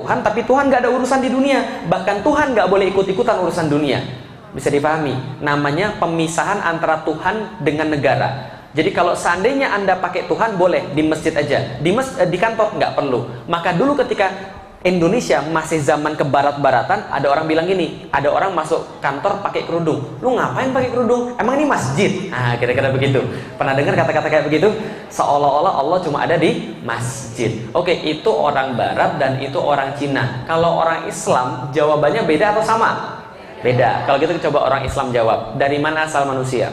Tuhan, tapi Tuhan nggak ada urusan di dunia. Bahkan Tuhan nggak boleh ikut-ikutan urusan dunia. Bisa dipahami? Namanya pemisahan antara Tuhan dengan negara. Jadi kalau seandainya Anda pakai Tuhan boleh di masjid aja, di kantor nggak perlu. Maka dulu ketika Indonesia masih zaman kebarat-baratan, ada orang bilang gini, ada orang masuk kantor pakai kerudung. Lu ngapain pakai kerudung? Emang ini masjid? Nah, kira-kira begitu. Pernah dengar kata-kata kayak begitu? Seolah-olah Allah cuma ada di masjid. Oke, itu orang Barat dan itu orang Cina. Kalau orang Islam, jawabannya beda atau sama? Beda. Kalau gitu coba orang Islam jawab. Dari mana asal manusia?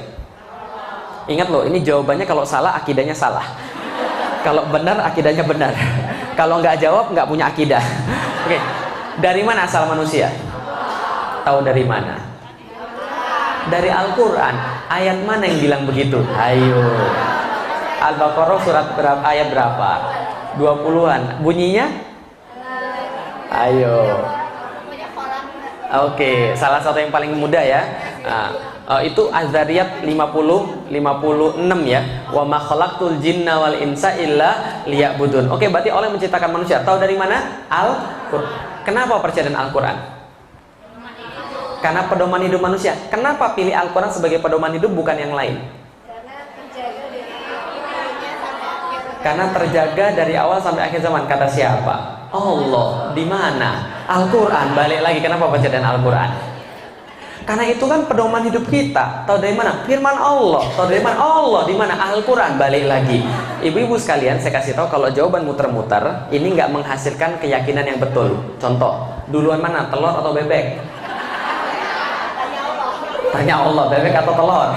Ingat loh, ini jawabannya kalau salah, akidahnya salah. Kalau benar, akidahnya benar. Kalau nggak jawab, nggak punya akidah. Oke, dari mana asal manusia? Tahu dari mana? Dari Al-Quran. Ayat mana yang bilang begitu? Ayo. Al-Baqarah surat berapa? Ayat berapa? 20-an. Bunyinya? Ayo. Oke, salah satu yang paling mudah ya. Itu Az-Zariyat 56 ya. Wa ma khalaqtul jinna wal insa illa liya'budun. Oke, berarti Allah yang menciptakan manusia. Tahu dari mana? Al-Qur'an. Kenapa percaya dengan Al-Qur'an? Karena pedoman hidup manusia. Kenapa pilih Al-Qur'an sebagai pedoman hidup bukan yang lain? Karena terjaga dari awal sampai akhir zaman. Kata siapa? Allah. Di mana? Al-Qur'an. Balik lagi, kenapa percaya dengan Al-Qur'an? Karena itu kan pedoman hidup kita. Tahu dari mana? Firman Allah. Tahu dari mana? Allah. Di mana? Al-Quran. Balik lagi. Ibu-ibu sekalian, saya kasih tahu kalau jawaban muter-muter ini nggak menghasilkan keyakinan yang betul. Contoh, duluan mana? Telur atau bebek? Tanya Allah, bebek atau telur?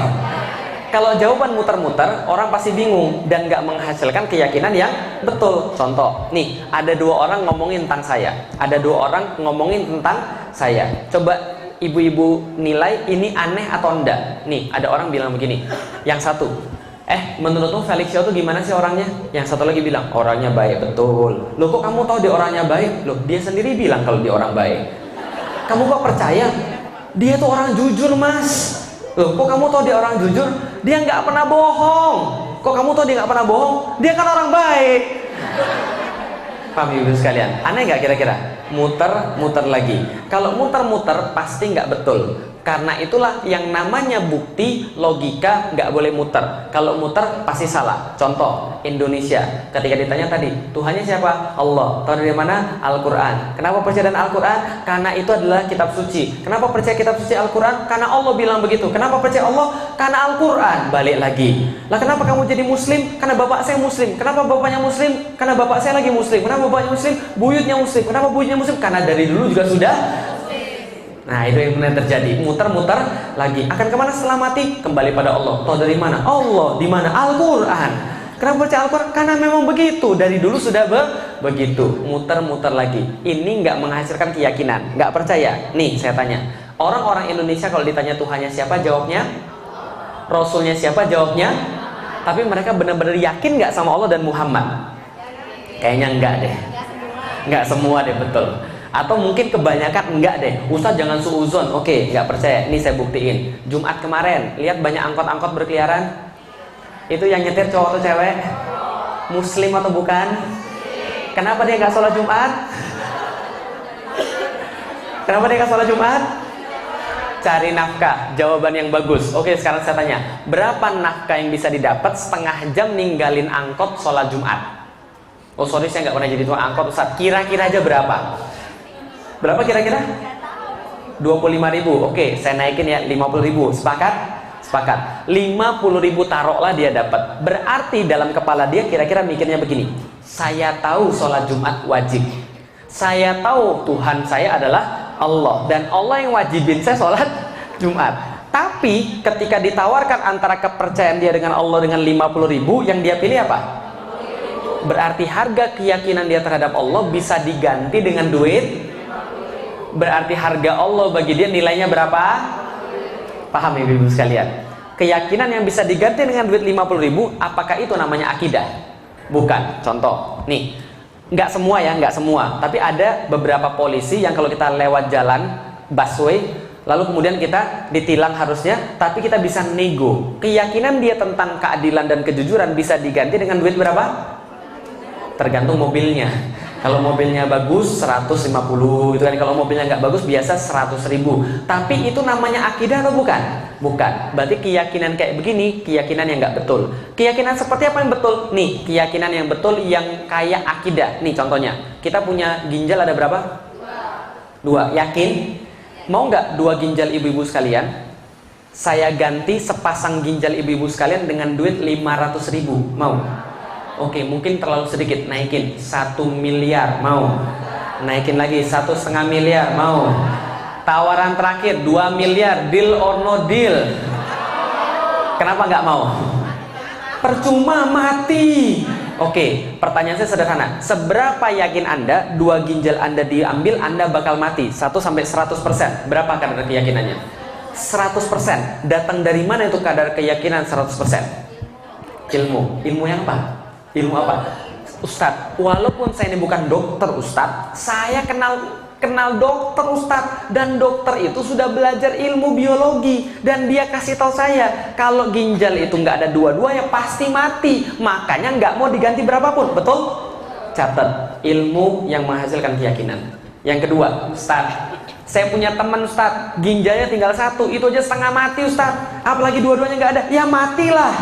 Kalau jawaban muter-muter, orang pasti bingung dan nggak menghasilkan keyakinan yang betul. Contoh, nih ada dua orang ngomongin tentang saya. Ada dua orang ngomongin tentang saya. Coba ibu-ibu nilai ini aneh atau enggak. Nih ada orang bilang begini, yang satu, menurutmu Felix Xiao tuh gimana sih orangnya? Yang satu lagi bilang, orangnya baik. Betul. Loh kok kamu tahu dia orangnya baik? Loh dia sendiri bilang kalau dia orang baik. Kamu kok percaya? Dia tuh orang jujur mas. Loh kok kamu tahu dia orang jujur? Dia nggak pernah bohong. Kok kamu tahu dia nggak pernah bohong? Dia kan orang baik. Paham ibu sekalian? Aneh nggak kira-kira? Muter-muter lagi. Kalau muter-muter pasti nggak betul. Karena itulah yang namanya bukti logika nggak boleh muter. Kalau muter pasti salah. Contoh Indonesia. Ketika ditanya tadi Tuhannya siapa? Allah. Tahu dari mana? Al-Quran. Kenapa percaya dengan Al-Quran? Karena itu adalah kitab suci. Kenapa percaya kitab suci Al-Quran? Karena Allah bilang begitu. Kenapa percaya Allah? Karena Al-Quran. Balik lagi. Lah kenapa kamu jadi muslim? Karena bapak saya muslim. Kenapa bapaknya muslim? Karena bapak saya lagi muslim. Kenapa bapaknya muslim? Buyutnya muslim. Kenapa buyutnya muslim? Karena dari dulu juga sudah. Nah itu yang benar terjadi. Muter-muter lagi. Akan kemana setelah mati? Kembali pada Allah. Tahu dari mana? Allah. Di mana? Al-Quran. Kenapa percaya Al-Quran? Karena memang begitu. Dari dulu sudah begitu. Muter-muter lagi. Ini nggak menghasilkan keyakinan. Nggak percaya. Nih saya tanya. Orang-orang Indonesia kalau ditanya Tuhannya siapa? Jawabnya? Rasulnya siapa? Jawabnya? Tapi mereka benar-benar yakin nggak sama Allah dan Muhammad? Kayaknya enggak deh. Nggak semua deh, betul. Atau mungkin kebanyakan enggak deh. Ustaz jangan suuzon. Oke, nggak percaya. Ini saya buktiin. Jumat kemarin, lihat banyak angkot-angkot berkeliaran. Itu yang nyetir cowok atau cewek? Muslim atau bukan? Kenapa dia nggak sholat Jumat? Kenapa dia nggak sholat Jumat? Cari nafkah. Jawaban yang bagus. Oke, sekarang saya tanya. Berapa nafkah yang bisa didapat setengah jam ninggalin angkot sholat Jumat? Oh sorry, saya nggak pernah jadi tukang angkot Ustaz. Kira-kira aja berapa? Berapa kira-kira? 25.000. Oke, saya naikin ya 50.000. Sepakat? Sepakat. 50.000 taruhlah dia dapat. Berarti dalam kepala dia kira-kira mikirnya begini. Saya tahu sholat Jumat wajib. Saya tahu Tuhan saya adalah Allah. Dan Allah yang wajibin saya sholat Jumat. Tapi ketika ditawarkan antara kepercayaan dia dengan Allah dengan 50.000, yang dia pilih apa? Berarti harga keyakinan dia terhadap Allah bisa diganti dengan duit. Berarti harga Allah bagi dia nilainya berapa? Paham ya ibu sekalian? Keyakinan yang bisa diganti dengan duit 50.000, apakah itu namanya akidah? Bukan. Contoh, nih, nggak semua ya, nggak semua. Tapi ada beberapa polisi yang kalau kita lewat jalan busway, lalu kemudian kita ditilang harusnya, tapi kita bisa nego. Keyakinan dia tentang keadilan dan kejujuran bisa diganti dengan duit berapa? Tergantung mobilnya. Kalau mobilnya bagus 150 gitu kan. Kalau mobilnya nggak bagus biasa 100.000. Tapi itu namanya akidah atau bukan? Bukan. Berarti keyakinan kayak begini keyakinan yang nggak betul. Keyakinan seperti apa yang betul? Nih, keyakinan yang betul yang kayak akidah. Nih contohnya, kita punya ginjal ada berapa? Dua. Yakin? Mau nggak 2 ginjal ibu-ibu sekalian saya ganti sepasang ginjal ibu-ibu sekalian dengan duit 500.000? Mau? Oke, mungkin terlalu sedikit, naikin 1 miliar, mau? Naikin lagi 1,5 miliar, mau? Tawaran terakhir 2 miliar, deal or no deal? Kenapa nggak mau? Percuma, mati. Oke, pertanyaan saya sederhana. Seberapa yakin Anda 2 ginjal Anda diambil Anda bakal mati? 1 sampai 100%. Berapa kadar keyakinannya? 100%. Datang dari mana itu kadar keyakinan 100%? Ilmu. Ilmu yang apa? Ilmu apa? Ustadz, walaupun saya ini bukan dokter Ustadz, saya kenal dokter Ustadz, dan dokter itu sudah belajar ilmu biologi, dan dia kasih tahu saya kalau ginjal itu nggak ada dua-duanya pasti mati, makanya nggak mau diganti berapapun. Betul? Catat, ilmu yang menghasilkan keyakinan. Yang kedua, Ustadz, saya punya teman Ustadz, ginjalnya tinggal 1, itu aja setengah mati Ustadz, apalagi dua-duanya nggak ada, ya matilah.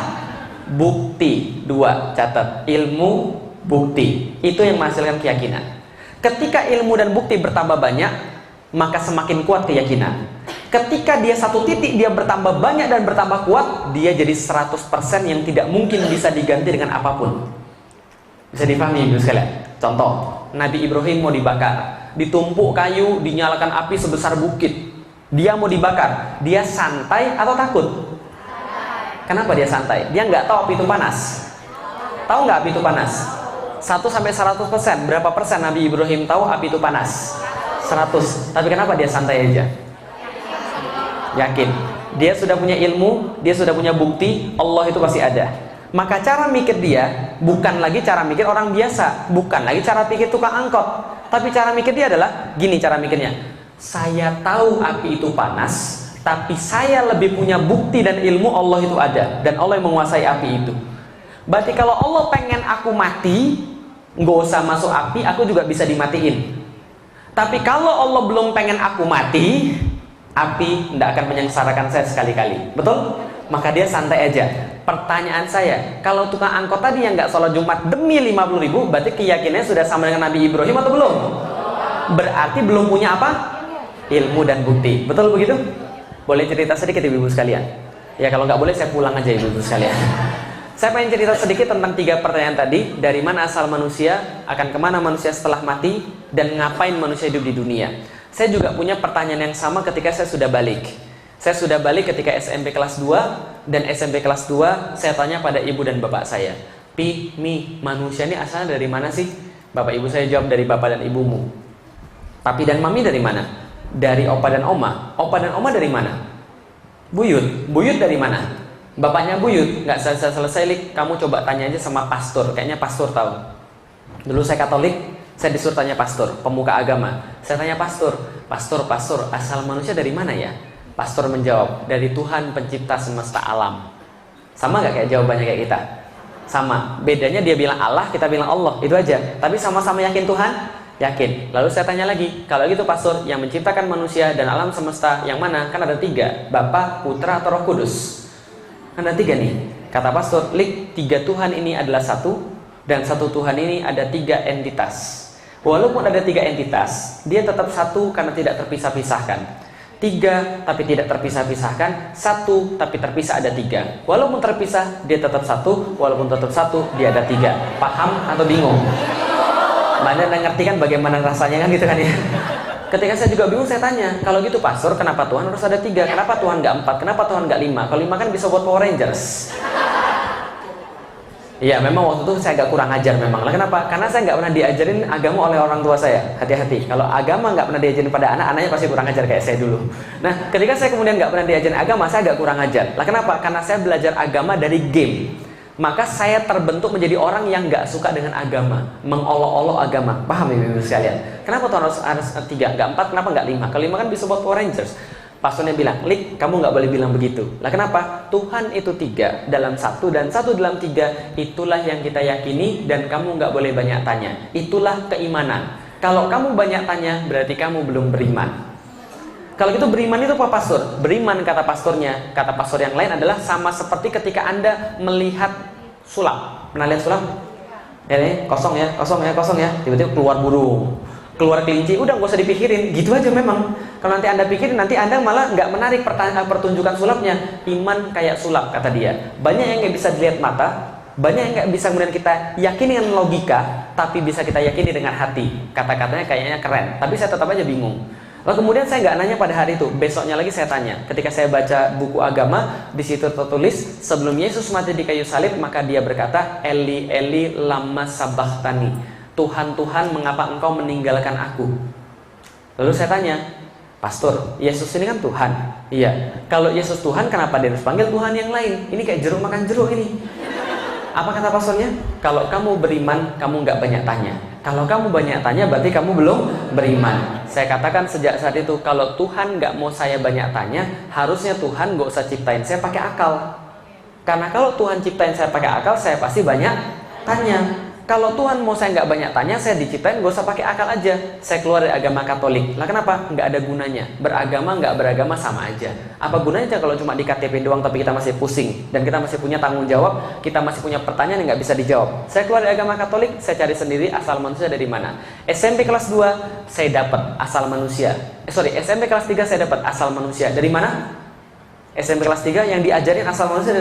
Bukti. 2, catat, ilmu, bukti, itu yang menghasilkan keyakinan. Ketika ilmu dan bukti bertambah banyak, maka semakin kuat keyakinan. Ketika dia satu titik dia bertambah banyak dan bertambah kuat, dia jadi 100% yang tidak mungkin bisa diganti dengan apapun. Bisa dipahami ibu sekalian? Contoh, Nabi Ibrahim mau dibakar, ditumpuk kayu, dinyalakan api sebesar bukit, dia mau dibakar, dia santai atau takut? Kenapa dia santai? Dia nggak tahu api itu panas. Tahu nggak api itu panas? 1 sampai 100%. Berapa persen Nabi Ibrahim tahu api itu panas? 100. Tapi kenapa dia santai aja? Yakin. Dia sudah punya ilmu, dia sudah punya bukti, Allah itu pasti ada. Maka cara mikir dia bukan lagi cara mikir orang biasa, bukan lagi cara pikir tukang angkot, tapi cara mikir dia adalah gini cara mikirnya. Saya tahu api itu panas, tapi saya lebih punya bukti dan ilmu Allah itu ada, dan Allah yang menguasai api itu. Berarti kalau Allah pengen aku mati, nggak usah masuk api, aku juga bisa dimatiin. Tapi kalau Allah belum pengen aku mati, api tidak akan menyengsarakan saya sekali-kali. Betul? Maka dia santai aja. Pertanyaan saya, kalau tukang angkot tadi yang nggak sholat Jumat demi 50.000, berarti keyakinannya sudah sama dengan Nabi Ibrahim atau belum? Berarti belum punya apa? Ilmu dan bukti. Betul begitu? Boleh cerita sedikit ibu-ibu sekalian? Ya kalau nggak boleh saya pulang aja ibu-ibu sekalian. Saya pengen cerita sedikit tentang 3 pertanyaan tadi. Dari mana asal manusia, akan kemana manusia setelah mati, dan ngapain manusia hidup di dunia. Saya juga punya pertanyaan yang sama ketika saya sudah balik. Saya sudah balik ketika SMP kelas 2, dan SMP kelas 2 saya tanya pada ibu dan bapak saya, Pi, Mi, manusia ini asalnya dari mana sih? Bapak ibu saya jawab dari bapak dan ibumu. Papi dan mami dari mana? Dari opa dan oma. Opa dan oma dari mana? Buyut. Buyut dari mana? Bapaknya buyut. Nggak selesai Lik, kamu coba tanya aja sama pastor. Kayaknya pastor tahu. Dulu saya Katolik, saya disuruh tanya pastor, pemuka agama. Saya tanya pastor, asal manusia dari mana ya? Pastor menjawab, dari Tuhan pencipta semesta alam. Sama nggak kayak jawabannya kayak kita? Sama. Bedanya dia bilang Allah, kita bilang Allah. Itu aja. Tapi sama-sama yakin Tuhan? Yakin. Lalu saya tanya lagi, kalau gitu pastor, yang menciptakan manusia dan alam semesta yang mana? Kan ada 3, Bapa, Putra, atau Roh Kudus. Kan ada 3 nih. Kata pastor, Lik, 3 Tuhan ini adalah satu, dan satu Tuhan ini ada 3 entitas. Walaupun ada 3 entitas, dia tetap satu karena tidak terpisah-pisahkan. 3 tapi tidak terpisah-pisahkan, 1 tapi terpisah ada 3. Walaupun terpisah, dia tetap satu, walaupun tetap satu, dia ada 3. Paham atau bingung? Mana ngerti kan bagaimana rasanya kan gitu kan ya. Ketika saya juga bingung, saya tanya, kalau gitu pastor, kenapa Tuhan harus ada 3? Kenapa Tuhan nggak 4? Kenapa Tuhan nggak 5? Kalau 5 kan bisa buat Power Rangers. Iya, memang waktu itu saya agak kurang ajar memang. Lah kenapa? Karena saya nggak pernah diajarin agama oleh orang tua saya. Hati-hati. Kalau agama nggak pernah diajarin pada anak, anaknya pasti kurang ajar kayak saya dulu. Nah, ketika saya kemudian nggak pernah diajarin agama, saya agak kurang ajar. Lah kenapa? Karena saya belajar agama dari game. Maka saya terbentuk menjadi orang yang nggak suka dengan agama, mengolok-olok agama. Paham ibu-ibu sekalian? Kenapa Tuhan harus 3, nggak 4? Kenapa nggak 5? Kalau 5 kan bisa buat Power Rangers. Pastornya bilang, Lik, kamu nggak boleh bilang begitu. Lah kenapa? Tuhan itu 3 dalam 1 dan 1 dalam 3. Itulah yang kita yakini dan kamu nggak boleh banyak tanya. Itulah keimanan. Kalau kamu banyak tanya, berarti kamu belum beriman. Kalau gitu beriman itu apa, pastor? Beriman, kata pastornya, kata pastor yang lain adalah sama seperti ketika Anda melihat sulap. Pernah lihat sulap? Ya, ini kosong ya, kosong ya, kosong ya. Tiba-tiba keluar burung, keluar kelinci, udah nggak usah dipikirin, gitu aja memang. Kalau nanti Anda pikirin, nanti Anda malah nggak menarik pertunjukan sulapnya. Iman kayak sulap, kata dia. Banyak yang nggak bisa dilihat mata, banyak yang nggak bisa kemudian kita yakini dengan logika, tapi bisa kita yakini dengan hati. Kata-katanya kayaknya keren, tapi saya tetap aja bingung. Lalu kemudian saya nggak nanya pada hari itu, besoknya lagi saya tanya. Ketika saya baca buku agama, di situ tertulis sebelum Yesus mati di kayu salib, maka dia berkata, Eli Eli lama sabachthani. Tuhan, Tuhan, mengapa engkau meninggalkan aku? Lalu saya tanya, Pastor, Yesus ini kan Tuhan. Iya. Kalau Yesus Tuhan, kenapa dia harus panggil Tuhan yang lain? Ini kayak jeruk makan jeruk ini. Apa kata pastornya? Kalau kamu beriman, kamu nggak banyak tanya. Kalau kamu banyak tanya, berarti kamu belum beriman. Saya katakan sejak saat itu, kalau Tuhan nggak mau saya banyak tanya, harusnya Tuhan nggak usah ciptain saya pakai akal. Karena kalau Tuhan ciptain saya pakai akal, saya pasti banyak tanya. Kalau Tuhan mau saya nggak banyak tanya, saya diciptain nggak usah pakai akal aja. Saya keluar dari agama Katolik. Lah kenapa? Nggak ada gunanya. Beragama nggak beragama sama aja. Apa gunanya kalau cuma di KTP doang tapi kita masih pusing dan kita masih punya tanggung jawab, kita masih punya pertanyaan yang nggak bisa dijawab. Saya keluar dari agama Katolik, saya cari sendiri asal manusia dari mana. SMP kelas 2 saya dapat asal manusia. SMP kelas 3 saya dapat asal manusia. Dari mana? SMP kelas 3 yang diajarin asal manusia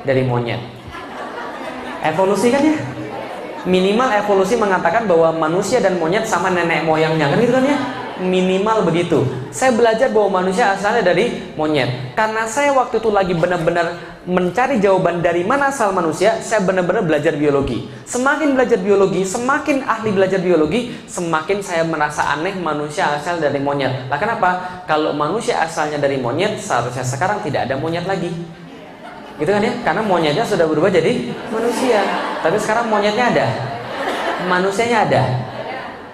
dari monyet. Evolusi kan ya? Minimal evolusi mengatakan bahwa manusia dan monyet sama nenek moyangnya, kan gitu kan ya? Minimal begitu. Saya belajar bahwa manusia asalnya dari monyet. Karena saya waktu itu lagi benar-benar mencari jawaban dari mana asal manusia, saya benar-benar belajar biologi. Semakin belajar biologi, semakin ahli belajar biologi, semakin saya merasa aneh manusia asal dari monyet. Lah kenapa? Kalau manusia asalnya dari monyet, seharusnya sekarang tidak ada monyet lagi. Gitu kan ya? Karena monyetnya sudah berubah jadi manusia. Tapi sekarang monyetnya ada, manusianya ada.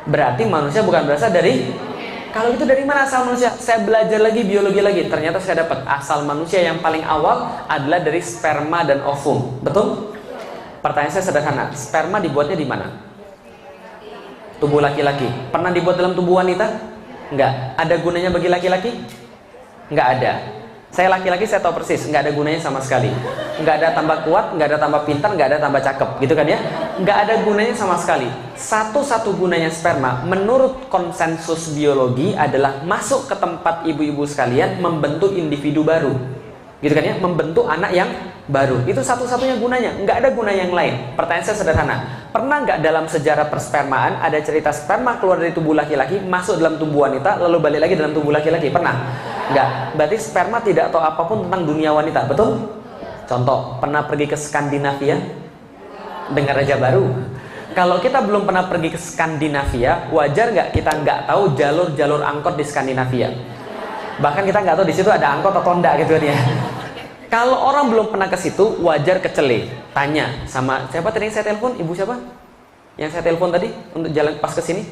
Berarti manusia bukan berasal dari. Kalau itu dari mana asal manusia? Saya belajar lagi biologi lagi. Ternyata saya dapat asal manusia yang paling awal adalah dari sperma dan ovum. Betul? Pertanyaan saya sederhana. Sperma dibuatnya di mana? Tubuh laki-laki. Pernah dibuat dalam tubuh wanita? Enggak. Ada gunanya bagi laki-laki? Enggak ada. Saya laki-laki, saya tahu persis, nggak ada gunanya sama sekali. Nggak ada tambah kuat, nggak ada tambah pintar, nggak ada tambah cakep, gitu kan ya? Nggak ada gunanya sama sekali. Satu-satu gunanya sperma, menurut konsensus biologi adalah masuk ke tempat ibu-ibu sekalian, membentuk individu baru. Gitu kan ya? Membentuk anak yang baru. Itu satu-satunya gunanya, nggak ada guna yang lain. Pertanyaan saya sederhana. Pernah nggak dalam sejarah perspermaan ada cerita sperma keluar dari tubuh laki-laki, masuk dalam tubuh wanita, lalu balik lagi dalam tubuh laki-laki? Pernah? Nggak. Berarti sperma tidak tahu apapun tentang dunia wanita, betul? Contoh, pernah pergi ke Skandinavia? Dengar aja baru. Kalau kita belum pernah pergi ke Skandinavia, wajar nggak kita nggak tahu jalur-jalur angkot di Skandinavia? Bahkan kita nggak tahu di situ ada angkot atau enggak gitu kan ya. Kalau orang belum pernah ke situ, wajar kecele. Tanya sama siapa tadi yang saya telepon? Ibu siapa? Yang saya telepon tadi untuk jalan pas ke sini?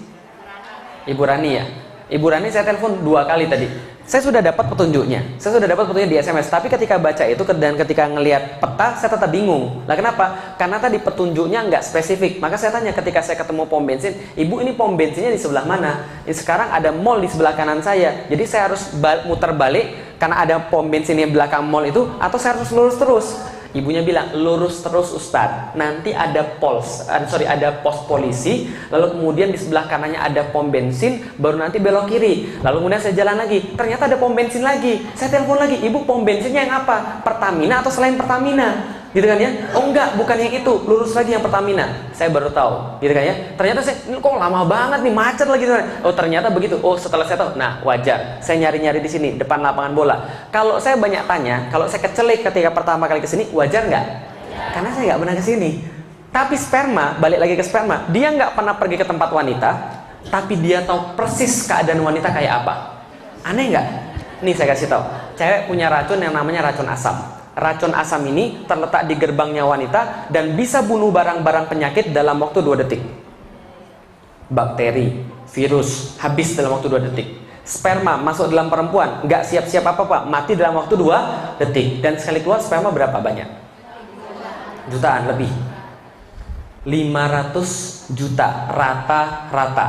Ibu Rani ya. Ibu Rani saya telepon 2 kali tadi. Saya sudah dapat petunjuknya. Saya sudah dapat petunjuknya di SMS. Tapi ketika baca itu dan ketika ngelihat peta, saya tetap bingung. Lah kenapa? Karena tadi petunjuknya nggak spesifik. Maka saya tanya ketika saya ketemu pom bensin, Ibu ini pom bensinnya di sebelah mana? Sekarang ada mall di sebelah kanan saya. Jadi saya harus muter balik karena ada pom bensin yang belakang mall itu, atau saya harus lurus terus? Ibunya bilang, lurus terus Ustadz, nanti ada ada pos polisi, lalu kemudian di sebelah kanannya ada pom bensin, baru nanti belok kiri, lalu kemudian saya jalan lagi, ternyata ada pom bensin lagi, saya telepon lagi, Ibu pom bensinnya yang apa? Pertamina atau selain Pertamina? Gitu kan ya? Oh enggak, bukan yang itu, lurus lagi yang Pertamina. Saya baru tahu, gitu kan ya? Ternyata saya, kok lama banget nih, macet lagi. Oh ternyata begitu. Oh setelah saya tahu, nah wajar. Saya nyari-nyari di sini, depan lapangan bola. Kalau saya banyak tanya, kalau saya kecelik ketika pertama kali kesini, wajar nggak? Karena saya nggak pernah kesini. Tapi sperma, balik lagi ke sperma, dia nggak pernah pergi ke tempat wanita, tapi dia tahu persis keadaan wanita kayak apa. Aneh nggak? Nih saya kasih tahu, cewek punya racun yang namanya racun asam. Racun asam ini terletak di gerbangnya wanita dan bisa bunuh barang-barang penyakit dalam waktu 2 detik. Bakteri, virus, habis dalam waktu 2 detik. Sperma masuk dalam perempuan, nggak siap-siap apa-apa, mati dalam waktu 2 detik. Dan sekali keluar sperma berapa banyak? Jutaan lebih. 500 juta rata-rata.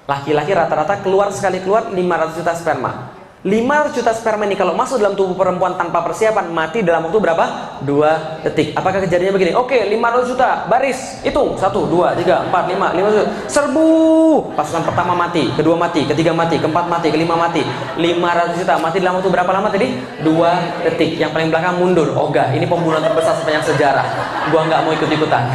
Laki-laki rata-rata keluar sekali keluar 500 juta sperma. 500 juta sperma ini kalau masuk dalam tubuh perempuan tanpa persiapan, mati dalam waktu berapa? 2 detik. Apakah kejadiannya begini? Oke, 500 juta, baris, hitung 1, 2, 3, 4, 5, 5 juta. Serbu. Pasukan pertama mati, kedua mati, ketiga mati, keempat mati, kelima mati. 500 juta, mati dalam waktu berapa lama tadi? 2 detik. Yang paling belakang mundur. Ogah, ini pembunuhan terbesar sepanjang sejarah. Gua nggak mau ikut-ikutan.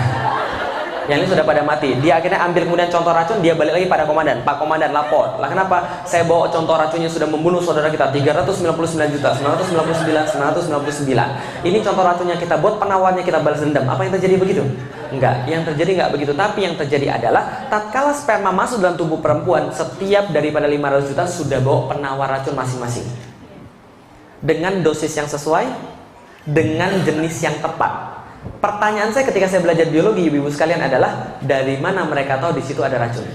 Yang ini sudah pada mati. Dia akhirnya ambil kemudian contoh racun, dia balik lagi pada komandan. Pak komandan, lapor. Lah kenapa? Saya bawa contoh racunnya sudah membunuh saudara kita 399 juta, 999. Ini contoh racunnya kita buat, penawarnya kita balas dendam. Apa yang terjadi begitu? Enggak. Yang terjadi enggak begitu. Tapi yang terjadi adalah tatkala sperma masuk dalam tubuh perempuan, setiap daripada 500 juta sudah bawa penawar racun masing-masing. Dengan dosis yang sesuai, dengan jenis yang tepat. Pertanyaan saya ketika saya belajar biologi, ibu-ibu sekalian, adalah dari mana mereka tahu di situ ada racun?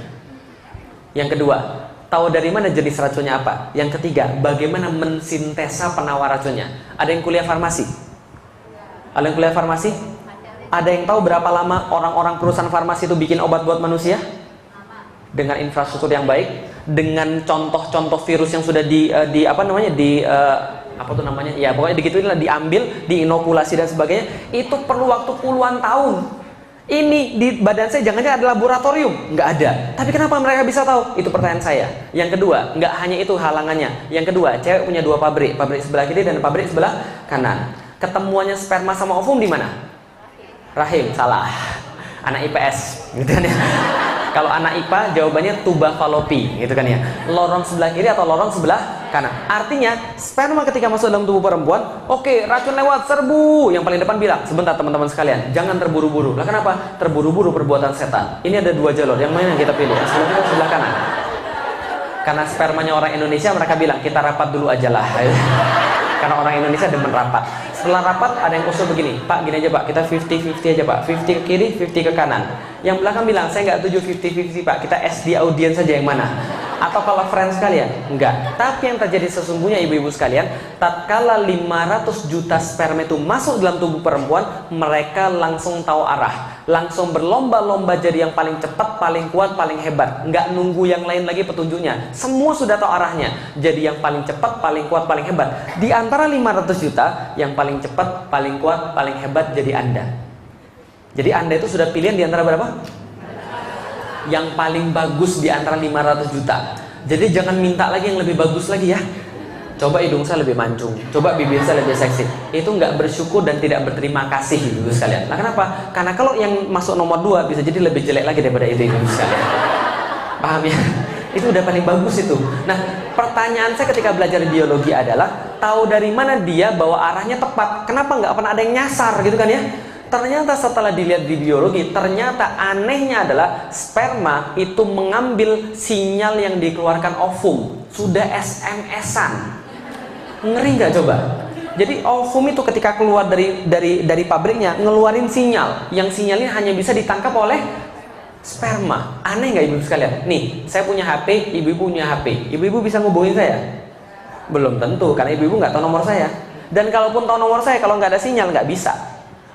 Yang kedua, tahu dari mana jenis racunnya apa? Yang ketiga, bagaimana mensintesa penawar racunnya? Ada yang kuliah farmasi? Ada yang kuliah farmasi? Ada yang tahu berapa lama orang-orang perusahaan farmasi itu bikin obat buat manusia? Dengan infrastruktur yang baik, dengan contoh-contoh virus yang sudah ya pokoknya digituin lah, diambil, diinokulasi dan sebagainya. Itu perlu waktu puluhan tahun. Ini di badan saya jangan-jangan ada laboratorium? Nggak ada. Tapi kenapa mereka bisa tahu? Itu pertanyaan saya. Yang kedua, nggak hanya itu halangannya. Yang kedua, cewek punya 2 pabrik, pabrik sebelah kiri dan pabrik sebelah kanan. Ketemuannya sperma sama ovum di mana? Rahim. Salah. Anak IPS, gitu kan ya. Kalau anak IPA jawabannya tuba falopi, gitu kan ya. Lorong sebelah kiri atau lorong sebelah kanan. Artinya sperma ketika masuk dalam tubuh perempuan, oke, racun lewat, serbu. Yang paling depan bilang, sebentar teman-teman sekalian, jangan terburu-buru. Lah kenapa? Terburu-buru perbuatan setan. Ini ada 2 jalur, yang mana yang kita pilih? Yang sebelah kiri atau sebelah kanan? Karena spermanya orang Indonesia, mereka bilang kita rapat dulu aja lah. Karena orang Indonesia demen rapat. Setelah rapat ada yang usul begini, Pak gini aja Pak, kita 50-50 aja Pak, 50 ke kiri, 50 ke kanan. Yang belakang bilang, saya nggak setuju 50-50 Pak, kita SD audience saja yang mana? Atau kalau friends sekalian? Enggak. Tapi yang terjadi sesungguhnya ibu-ibu sekalian, tatkala 500 juta sperma itu masuk dalam tubuh perempuan, mereka langsung tahu arah, langsung berlomba-lomba jadi yang paling cepat, paling kuat, paling hebat. Nggak nunggu yang lain lagi petunjuknya, semua sudah tahu arahnya, jadi yang paling cepat, paling kuat, paling hebat. Di antara 500 juta, yang paling cepat, paling kuat, paling hebat jadi Anda. Jadi Anda itu sudah pilihan di antara berapa? Yang paling bagus di antara 500 juta. Jadi jangan minta lagi yang lebih bagus lagi ya. Coba hidung saya lebih mancung, coba bibir saya lebih seksi. Itu nggak bersyukur dan tidak berterima kasih ibu sekalian. Nah kenapa? Karena kalau yang masuk nomor 2 bisa jadi lebih jelek lagi daripada itu ibu sekalian. Paham ya? Itu udah paling bagus itu. Nah pertanyaan saya ketika belajar biologi adalah, tahu dari mana dia bahwa arahnya tepat? Kenapa nggak pernah ada yang nyasar gitu kan ya? Ternyata setelah dilihat di biologi, ternyata anehnya adalah sperma itu mengambil sinyal yang dikeluarkan ovum. Sudah SMS-an. Ngeri nggak coba? Jadi ovum itu ketika keluar dari pabriknya ngeluarin sinyal, yang sinyalnya hanya bisa ditangkap oleh sperma. Aneh nggak ibu sekalian? Nih, saya punya HP, ibu-ibu punya HP. Ibu-ibu bisa ngubungin saya? Belum tentu, karena ibu-ibu nggak tahu nomor saya. Dan kalaupun tahu nomor saya, kalau nggak ada sinyal nggak bisa.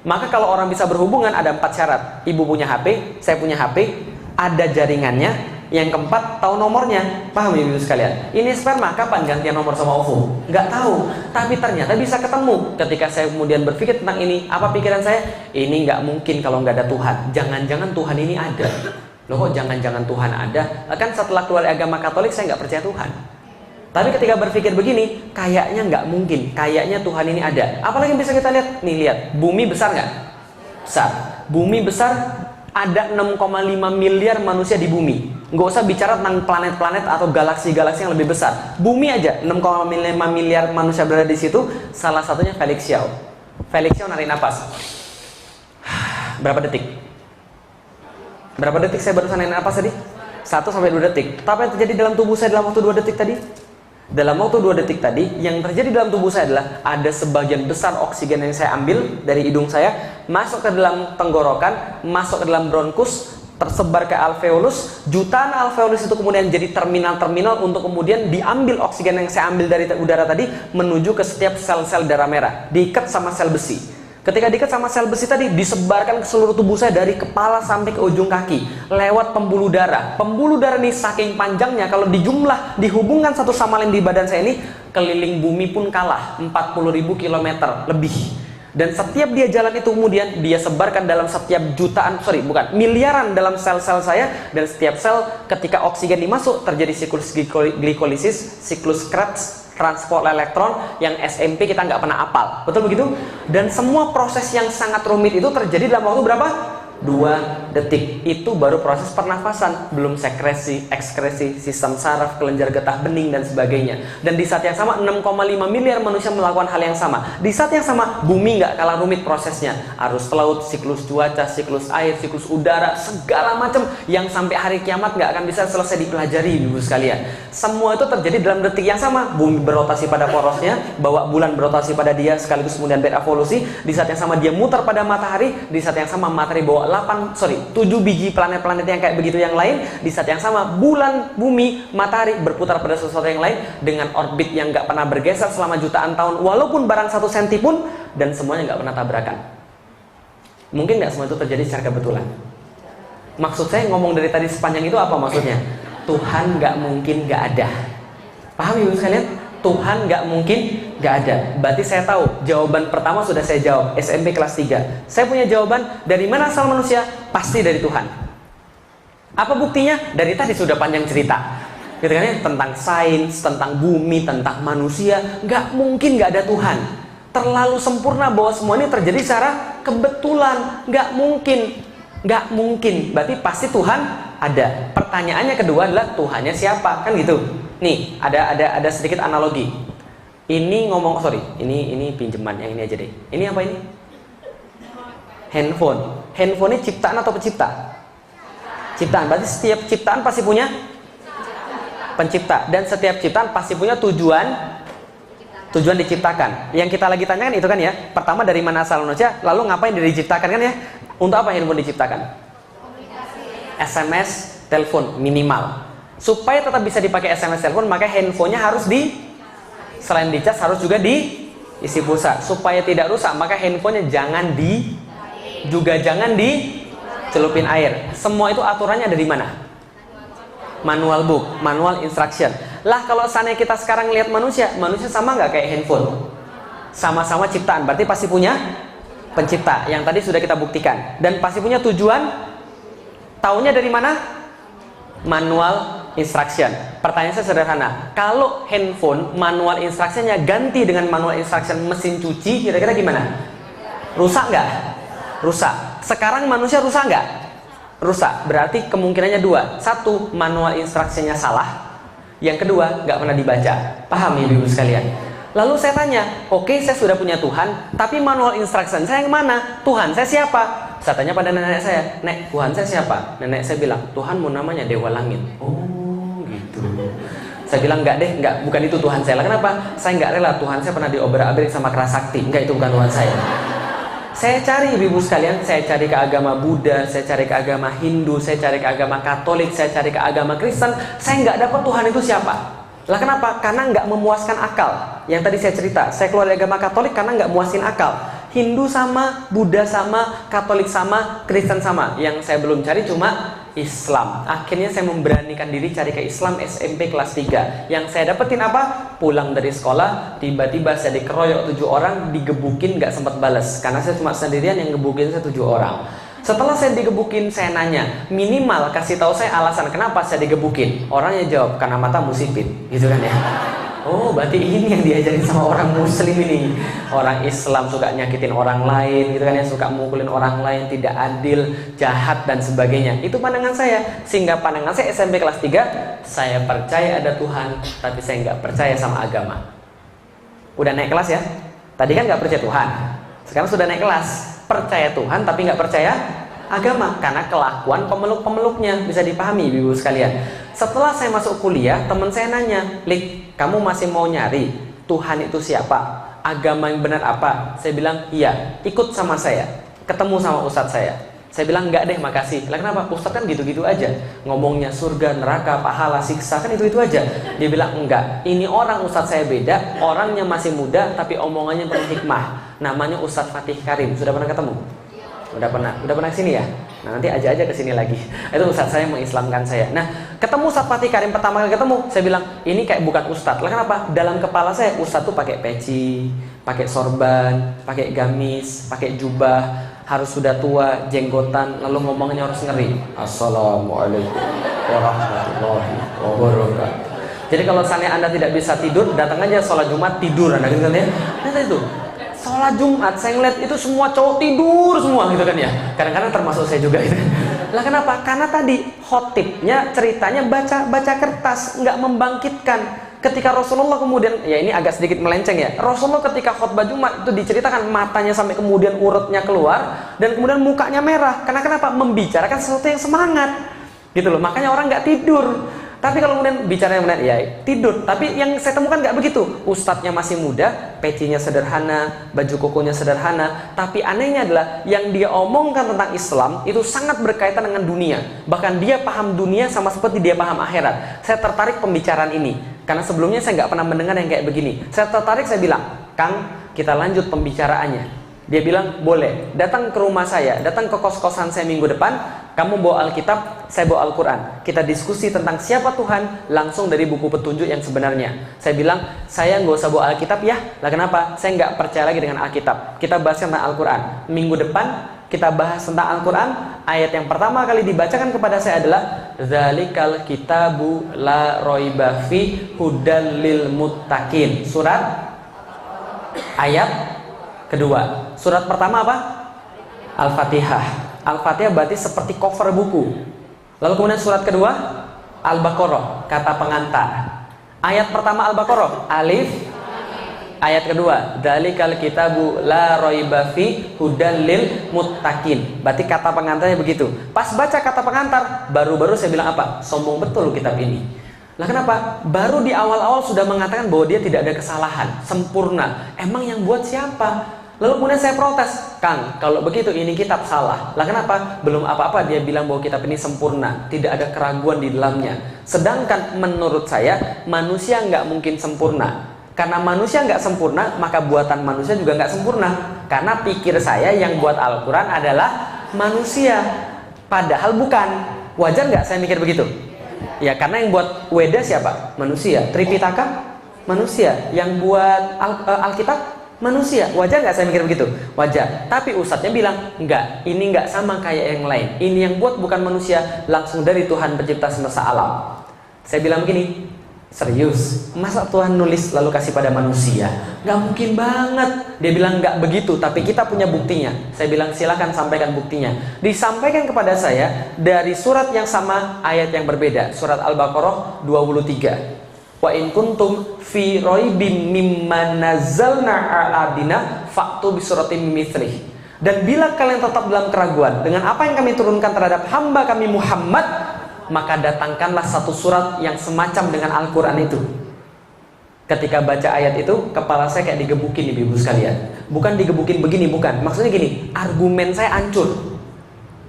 Maka kalau orang bisa berhubungan ada 4 syarat. Ibu punya HP, saya punya HP, ada jaringannya. Yang keempat, tahu nomornya. Paham ya ibu sekalian? Ini sperma, kapan gantian nomor sama ovum? Nggak tahu, tapi ternyata bisa ketemu. Ketika saya kemudian berpikir tentang ini, apa pikiran saya? Ini nggak mungkin kalau nggak ada Tuhan. Jangan-jangan Tuhan ini ada. Loh kok jangan-jangan Tuhan ada? Kan setelah keluar agama Katolik saya nggak percaya Tuhan. Tapi ketika berpikir begini, kayaknya nggak mungkin, kayaknya Tuhan ini ada. Apalagi yang bisa kita lihat? Nih lihat, bumi besar nggak? Besar. Bumi besar, ada 6,5 miliar manusia di bumi. Nggak usah bicara tentang planet-planet atau galaksi-galaksi yang lebih besar. Bumi aja, 6,5 miliar manusia berada di situ. Salah satunya Felix Xiao. Felix Xiao narik napas. Berapa detik? Berapa detik saya barusan narik napas tadi? 1-2 detik. Tapi yang terjadi dalam tubuh saya dalam waktu 2 detik tadi? Dalam waktu 2 detik tadi, yang terjadi dalam tubuh saya adalah ada sebagian besar oksigen yang saya ambil dari hidung saya, masuk ke dalam tenggorokan, masuk ke dalam bronkus, tersebar ke alveolus. Jutaan alveolus itu kemudian jadi terminal-terminal untuk kemudian diambil oksigen yang saya ambil dari udara tadi menuju ke setiap sel-sel darah merah, diikat sama sel besi. Ketika diikat sama sel besi tadi, disebarkan ke seluruh tubuh saya dari kepala sampai ke ujung kaki lewat pembuluh darah. Pembuluh darah ini saking panjangnya, kalau dijumlah, dihubungkan satu sama lain di badan saya ini, keliling bumi pun kalah 40.000 km lebih. Dan setiap dia jalan itu kemudian dia sebarkan dalam setiap miliaran dalam sel-sel saya. Dan setiap sel ketika oksigen dimasuk terjadi siklus glikolisis, siklus Krebs, transport elektron yang SMP kita nggak pernah apal. Betul begitu? Dan semua proses yang sangat rumit itu terjadi dalam waktu berapa? 2 detik. Itu baru proses pernafasan, belum sekresi, ekskresi, sistem saraf, kelenjar getah bening dan sebagainya. Dan di saat yang sama 6,5 miliar manusia melakukan hal yang sama. Di saat yang sama bumi nggak kalah rumit prosesnya. Arus laut, siklus cuaca, siklus air, siklus udara, segala macam yang sampai hari kiamat nggak akan bisa selesai dipelajari, Ibu sekalian. Semua itu terjadi dalam detik yang sama. Bumi berotasi pada porosnya, bawa bulan berotasi pada dia, sekaligus kemudian berevolusi. Di saat yang sama dia mutar pada matahari. Di saat yang sama matahari bawa 7 biji planet-planet yang kayak begitu yang lain. Di saat yang sama bulan, bumi, matahari berputar pada sesuatu yang lain dengan orbit yang nggak pernah bergeser selama jutaan tahun, walaupun barang 1 senti pun, dan semuanya nggak pernah tabrakan. Mungkin nggak semua itu terjadi secara kebetulan? Maksud saya ngomong dari tadi sepanjang itu apa maksudnya? Tuhan nggak mungkin nggak ada. Paham Ibu sekalian? Tuhan nggak mungkin nggak ada. Berarti saya tahu jawaban pertama sudah saya jawab SMP kelas 3. Saya punya jawaban dari mana asal manusia? Pasti dari Tuhan. Apa buktinya? Dari tadi sudah panjang cerita, gitu kan ya, tentang sains, tentang bumi, tentang manusia. Nggak mungkin nggak ada Tuhan. Terlalu sempurna bahwa semua ini terjadi secara kebetulan. Nggak mungkin. Berarti pasti Tuhan ada. Pertanyaannya kedua adalah Tuhannya siapa? Kan gitu. Nih, ada sedikit analogi. Ini ini pinjaman, yang ini aja deh. Ini apa ini? Handphone. Handphone ini ciptaan atau pencipta? Ciptaan. Berarti setiap ciptaan pasti punya pencipta, dan setiap ciptaan pasti punya tujuan diciptakan. Yang kita lagi tanyakan itu kan ya, pertama dari mana asal manusia, lalu ngapain diciptakan kan ya? Untuk apa handphone diciptakan? SMS, telepon minimal. Supaya tetap bisa dipakai SMS telepon, maka handphonenya harus selain dicas harus juga diisi pulsa. Supaya tidak rusak, maka handphonenya jangan dicelupin air. Semua itu aturannya ada di mana? Manual book, manual instruction. Lah kalau seandainya kita sekarang lihat manusia sama nggak kayak handphone? Sama-sama ciptaan, berarti pasti punya pencipta. Yang tadi sudah kita buktikan. Dan pasti punya tujuan. Taunya dari mana? Manual instruction. Pertanyaan saya sederhana. Kalau handphone manual instructionnya ganti dengan manual instruction mesin cuci, kira-kira gimana? Rusak nggak? Rusak. Sekarang manusia rusak nggak? Rusak. Berarti kemungkinannya 2. 1, manual instructionnya salah. Yang kedua, nggak pernah dibaca. Paham ya Ibu sekalian? Lalu saya tanya, oke, saya sudah punya Tuhan, tapi manual instruction saya yang mana? Tuhan saya siapa? Saya tanya pada nenek saya, "Nek, Tuhan saya siapa?" Nenek saya bilang, "Tuhanmu namanya Dewa Langit." Oh gitu. Saya bilang, enggak, bukan itu Tuhan saya. Lah kenapa? Saya nggak rela Tuhan saya pernah diobrak-abrik sama Kerasakti. Enggak, itu bukan Tuhan saya. Saya cari ibu sekalian, saya cari ke agama Buddha, saya cari ke agama Hindu, saya cari ke agama Katolik, saya cari ke agama Kristen. Saya nggak dapat Tuhan itu siapa. Lah kenapa? Karena nggak memuaskan akal. Yang tadi saya cerita, saya keluar dari agama Katolik karena nggak muasin akal. Hindu sama, Buddha sama, Katolik sama, Kristen sama. Yang saya belum cari cuma Islam. Akhirnya saya memberanikan diri cari ke Islam SMP kelas 3. Yang saya dapetin apa? Pulang dari sekolah, tiba-tiba saya dikeroyok 7 orang, digebukin, gak sempat balas. Karena saya cuma sendirian, yang gebukin saya 7 orang. Setelah saya digebukin, saya nanya, minimal kasih tahu saya alasan kenapa saya digebukin. Orangnya jawab, karena matamu sipit. Gitu kan ya. Oh, berarti ini yang diajarin sama orang muslim ini. Orang Islam suka nyakitin orang lain, gitu kan ya, suka mukulin orang lain, tidak adil, jahat dan sebagainya. Itu pandangan saya. Sehingga pandangan saya SMP kelas 3, saya percaya ada Tuhan, tapi saya nggak percaya sama agama. Udah naik kelas ya. Tadi kan nggak percaya Tuhan. Sekarang sudah naik kelas, percaya Tuhan tapi nggak percaya agama, karena kelakuan pemeluk-pemeluknya. Bisa dipahami ibu sekalian. Setelah saya masuk kuliah, teman saya nanya, "Lik, kamu masih mau nyari Tuhan itu siapa? Agama yang benar apa?" Saya bilang, "Iya, ikut sama saya, ketemu sama ustadz saya." Saya bilang enggak deh, makasih. Lah kenapa? Ustadz kan gitu-gitu aja, ngomongnya surga, neraka, pahala, siksa, kan itu aja. Dia bilang enggak, ini orang Ustadz saya beda, orangnya masih muda tapi omongannya penuh hikmah. Namanya Ustadz Fatih Karim. Sudah pernah ketemu? Udah pernah kesini ya? Nah nanti aja kesini lagi. Itu Ustadz saya mengislamkan saya. Nah ketemu Ustadz Fatih Karim, pertama kali ketemu saya bilang ini kayak bukan Ustadz. Lah kenapa? Dalam kepala saya Ustadz tuh pakai peci, pakai sorban, pakai gamis, pakai jubah, harus sudah tua, jenggotan, lalu ngomongnya harus ngeri. Assalamualaikum warahmatullahi wabarakatuh. Jadi kalau misalnya Anda tidak bisa tidur, datang aja sholat Jumat tidur Anda gitu kan ya. Nah itu sholat Jumat saya ngeliat itu semua cowok tidur semua gitu kan ya. Kadang-kadang termasuk saya juga gitu. Lah kenapa? Karena tadi khotibnya ceritanya baca kertas, nggak membangkitkan. Ketika Rasulullah kemudian, ya ini agak sedikit melenceng ya, Rasulullah ketika khutbah Jumat itu diceritakan matanya sampai kemudian urutnya keluar dan kemudian mukanya merah. Karena kenapa? Membicarakan sesuatu yang semangat gitu loh. Makanya orang nggak tidur. Tapi kalau kemudian bicaranya ya tidur. Tapi yang saya temukan nggak begitu. Ustadznya masih muda, pecinya sederhana, baju kokonya sederhana. Tapi anehnya adalah yang dia omongkan tentang Islam itu sangat berkaitan dengan dunia. Bahkan dia paham dunia sama seperti dia paham akhirat. Saya tertarik pembicaraan ini karena sebelumnya saya nggak pernah mendengar yang kayak begini. Saya tertarik, saya bilang, Kang, kita lanjut pembicaraannya. Dia bilang, boleh. Datang ke rumah saya, datang ke kos-kosan saya minggu depan. Kamu bawa Alkitab, saya bawa Al-Quran. Kita diskusi tentang siapa Tuhan langsung dari buku petunjuk yang sebenarnya. Saya bilang, saya nggak usah bawa Alkitab ya. Lah kenapa? Saya nggak percaya lagi dengan Alkitab. Kita bahas tentang Al-Quran. Minggu depan kita bahas tentang Al-Quran. Ayat yang pertama kali dibacakan kepada saya adalah Dzalikal kitabu la raiba fi hudal lil muttaqin. Surat ayat kedua. Surat pertama apa? Al-Fatihah. Al-Fatihah berarti seperti cover buku. Lalu kemudian surat kedua Al-Baqarah, kata pengantar. Ayat pertama Al-Baqarah, alif. Ayat kedua, dzalikal kitabu la raiba fi hudal lil muttaqin. Berarti kata pengantarnya begitu. Pas baca kata pengantar, baru-baru saya bilang apa? Sombong betul kitab ini. Lah kenapa? Baru di awal-awal sudah mengatakan bahwa dia tidak ada kesalahan, sempurna. Emang yang buat siapa? Lalu kemudian saya protes, Kang, kalau begitu ini kitab salah. Lah kenapa? Belum apa-apa dia bilang bahwa kitab ini sempurna, tidak ada keraguan di dalamnya. Sedangkan menurut saya manusia nggak mungkin sempurna. Karena manusia nggak sempurna, maka buatan manusia juga nggak sempurna. Karena pikir saya yang buat Al-Quran adalah manusia, padahal bukan. Wajar nggak saya mikir begitu? Ya karena yang buat Weda siapa? Manusia. Tripitaka? Manusia. Yang buat Alkitab? Manusia. Wajar nggak saya mikir begitu? Wajar. Tapi ustadznya bilang enggak, ini nggak sama kayak yang lain. Ini yang buat bukan manusia, langsung dari Tuhan pencipta semesta alam. Saya bilang begini, serius, masa Tuhan nulis lalu kasih pada manusia? Nggak mungkin banget. Dia bilang nggak begitu, tapi kita punya buktinya. Saya bilang silakan sampaikan buktinya. Disampaikan kepada saya dari surat yang sama, ayat yang berbeda. Surat Al-Baqarah 23. Wa in kuntum fi raibim mimma nazzalna ala abdina fa'tu bi suratin mimmithlih. Dan bila kalian tetap dalam keraguan dengan apa yang kami turunkan terhadap hamba kami Muhammad, maka datangkanlah satu surat yang semacam dengan Al-Quran itu. Ketika baca ayat itu, kepala saya kayak digebukin ibu-ibu sekalian. Bukan digebukin begini, bukan. Maksudnya gini, argumen saya hancur.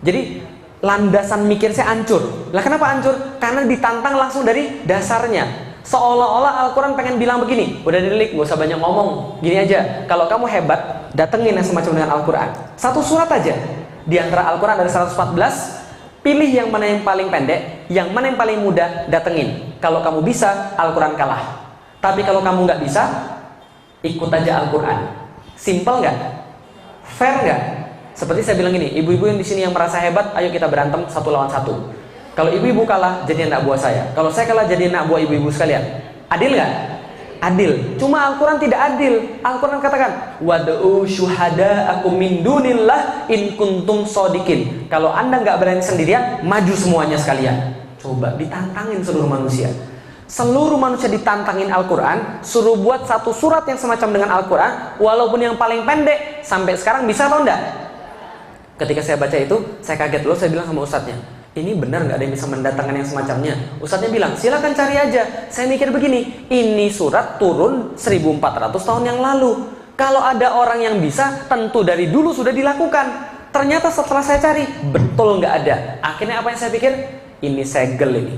Jadi landasan mikir saya hancur. Lah kenapa hancur? Karena ditantang langsung dari dasarnya. Seolah-olah Al-Quran pengen bilang begini, udah didelik, gak usah banyak ngomong. Gini aja, kalau kamu hebat, datengin yang semacam dengan Al-Quran. Satu surat aja. Di antara Al-Quran ada 114. Pilih yang mana yang paling pendek, yang mana yang paling mudah, datengin. Kalau kamu bisa, Al-Quran kalah. Tapi kalau kamu nggak bisa, ikut aja Al-Quran. Simple nggak? Fair nggak? Seperti saya bilang ini, ibu-ibu yang di sini yang merasa hebat, ayo kita berantem 1 lawan 1. Kalau ibu-ibu kalah, jadi anak buah saya. Kalau saya kalah, jadi anak buah ibu-ibu sekalian. Adil nggak? Adil. Cuma Al-Quran tidak adil. Al-Quran katakan, wad'u syuhada'akum min dunillah in kuntum shodiqin. Kalau anda nggak berani sendirian, maju semuanya sekalian. Coba ditantangin seluruh manusia. Seluruh manusia ditantangin Al-Quran, suruh buat satu surat yang semacam dengan Al-Quran, walaupun yang paling pendek. Sampai sekarang bisa atau enggak? Ketika saya baca itu, saya kaget loh. Saya bilang sama ustadznya, ini benar nggak ada yang bisa mendatangkan yang semacamnya? Ustadznya bilang, silakan cari aja. Saya mikir begini, ini surat turun 1400 tahun yang lalu. Kalau ada orang yang bisa, tentu dari dulu sudah dilakukan. Ternyata setelah saya cari, betul nggak ada. Akhirnya apa yang saya pikir? Ini segel ini.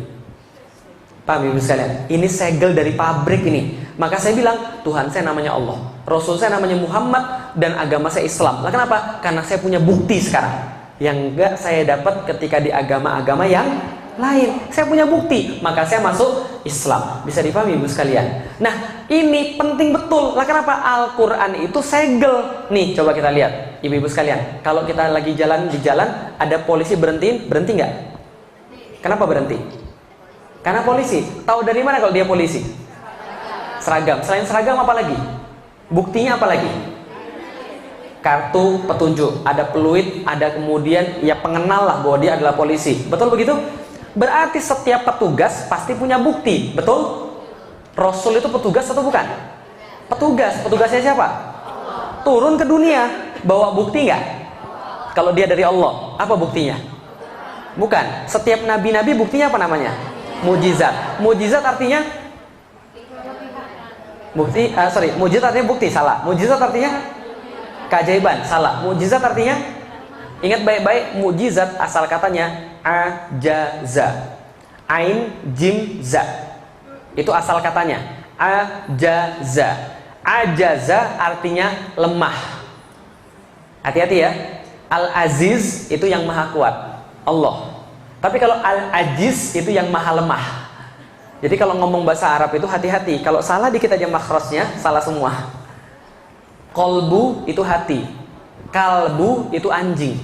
Paham ibu sekalian? Ini segel dari pabrik ini. Maka saya bilang, Tuhan saya namanya Allah, Rasul saya namanya Muhammad, dan agama saya Islam. Lah kenapa? Karena saya punya bukti sekarang yang nggak saya dapat ketika di agama-agama yang lain. Saya punya bukti, maka saya masuk Islam. Bisa dipahami ibu sekalian? Nah, ini penting betul. Lah kenapa? Al-Quran itu segel. Nih, coba kita lihat ibu-ibu sekalian. Kalau kita lagi jalan di jalan, ada polisi berhenti nggak? Kenapa berhenti? Karena polisi. Tahu dari mana kalau dia polisi? Seragam. Selain seragam apa lagi? Buktinya apa lagi? Kartu petunjuk, ada peluit, ada kemudian ya pengenal lah bahwa dia adalah polisi. Betul begitu? Berarti setiap petugas pasti punya bukti. Betul? Rasul itu petugas atau bukan? Petugas. Petugasnya siapa? Turun ke dunia. Bawa bukti nggak? Kalau dia dari Allah, apa buktinya? Bukan. Setiap nabi-nabi buktinya apa namanya? Mujizat. Mujizat artinya bukti. Mujizat artinya bukti. Salah. Mujizat artinya keajaiban. Salah. Mujizat artinya, ingat baik-baik, mujizat asal katanya ajaza. Ain jim za. Itu asal katanya. Ajaza. Ajaza artinya lemah. Hati-hati ya. Al-Aziz itu yang maha kuat, Allah. Tapi kalau Al-Ajiz itu yang maha lemah. Jadi kalau ngomong bahasa Arab itu hati-hati. Kalau salah dikit aja makhrajnya, salah semua. Kolbu itu hati, kalbu itu anjing.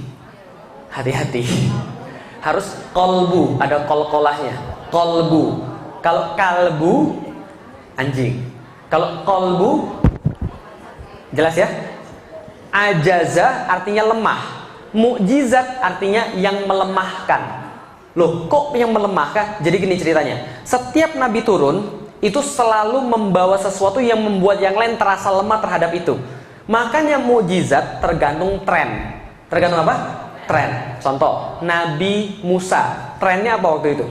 Hati-hati. Harus kolbu, ada kol-kolahnya. Kolbu. Kalau kalbu, anjing. Kalau kolbu, jelas ya? Ajaza artinya lemah. Mukjizat artinya yang melemahkan. Loh, kok yang melemahkan? Jadi gini ceritanya. Setiap nabi turun itu selalu membawa sesuatu yang membuat yang lain terasa lemah terhadap itu. Makanya mukjizat tergantung tren. Tergantung apa? Tren. Contoh, Nabi Musa. Trennya apa waktu itu?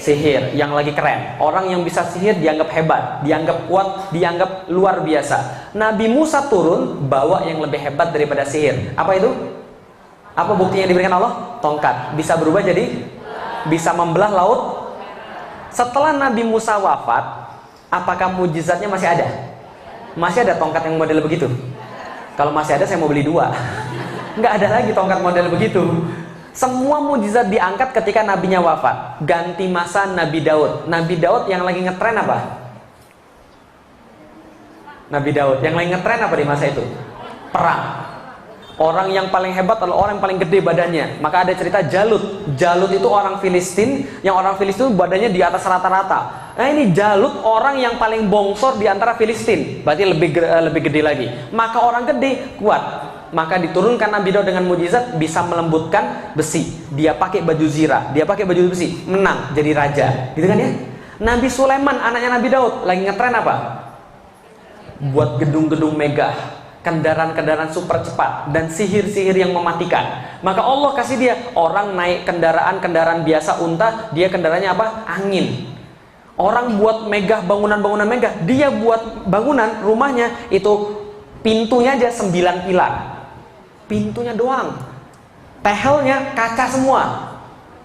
Sihir, yang lagi keren. Orang yang bisa sihir dianggap hebat, dianggap kuat, dianggap luar biasa. Nabi Musa turun bawa yang lebih hebat daripada sihir. Apa itu? Apa buktinya diberikan Allah? Tongkat. Bisa berubah jadi? Bisa membelah laut. Setelah Nabi Musa wafat, apakah mujizatnya masih ada? Masih ada tongkat yang model begitu? Kalau masih ada, saya mau beli 2. Nggak ada lagi tongkat model begitu. Semua mujizat diangkat ketika nabinya wafat. Ganti masa Nabi Daud. Nabi Daud yang lagi ngetren apa? Nabi Daud yang lagi ngetren apa di masa itu? Perang. Orang yang paling hebat adalah orang yang paling gede badannya. Maka ada cerita Jalut. Jalut itu orang Filistin, yang orang Filistin badannya di atas rata-rata. Nah ini Jalut orang yang paling bongsor di antara Filistin, berarti lebih gede lagi. Maka orang gede kuat. Maka diturunkan Nabi Daud dengan mujizat, bisa melembutkan besi. Dia pakai baju zirah, dia pakai baju besi, menang jadi raja. Gitu kan ya? Nabi Sulaiman anaknya Nabi Daud lagi ngetren apa? Buat gedung-gedung megah, kendaraan-kendaraan super cepat, dan sihir-sihir yang mematikan. Maka Allah kasih dia orang naik kendaraan biasa unta, dia kendaraannya apa? Angin. Orang buat megah, bangunan-bangunan megah, dia buat bangunan rumahnya itu pintunya aja 9 pilar. Pintunya doang. Tehelnya kaca semua.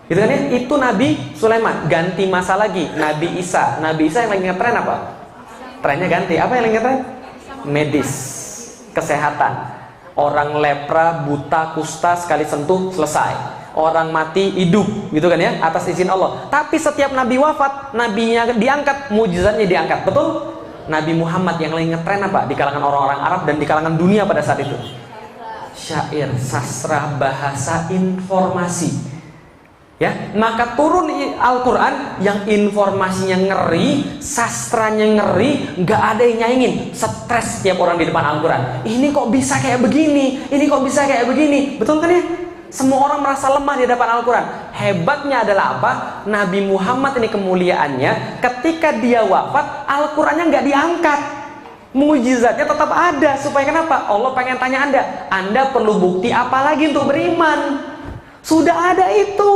Gitu kan ya? Itu Nabi Sulaiman. Ganti masa lagi, Nabi Isa. Nabi Isa yang lagi ngetren apa? Trennya ganti. Apa yang lagi ngetren? Medis. Kesehatan. Orang lepra, buta, kusta sekali sentuh selesai. Orang mati hidup, gitu kan ya, atas izin Allah. Tapi setiap nabi wafat, nabinya diangkat, mujizatnya diangkat. Betul? Nabi Muhammad yang lagi ngetren apa di kalangan orang-orang Arab dan di kalangan dunia pada saat itu? Syair, sastra, bahasa, informasi. Ya, maka turun Al-Quran yang informasinya ngeri, sastranya ngeri, nggak ada yang nyaingin. Stres setiap orang di depan Al-Quran. Ini kok bisa kayak begini? Ini kok bisa kayak begini? Betul kan ya? Semua orang merasa lemah di hadapan Al-Quran. Hebatnya adalah apa? Nabi Muhammad ini kemuliaannya, ketika dia wafat, Al-Qurannya nggak diangkat. Mujizatnya tetap ada. Supaya kenapa? Allah pengen tanya Anda perlu bukti apa lagi untuk beriman? Sudah ada itu.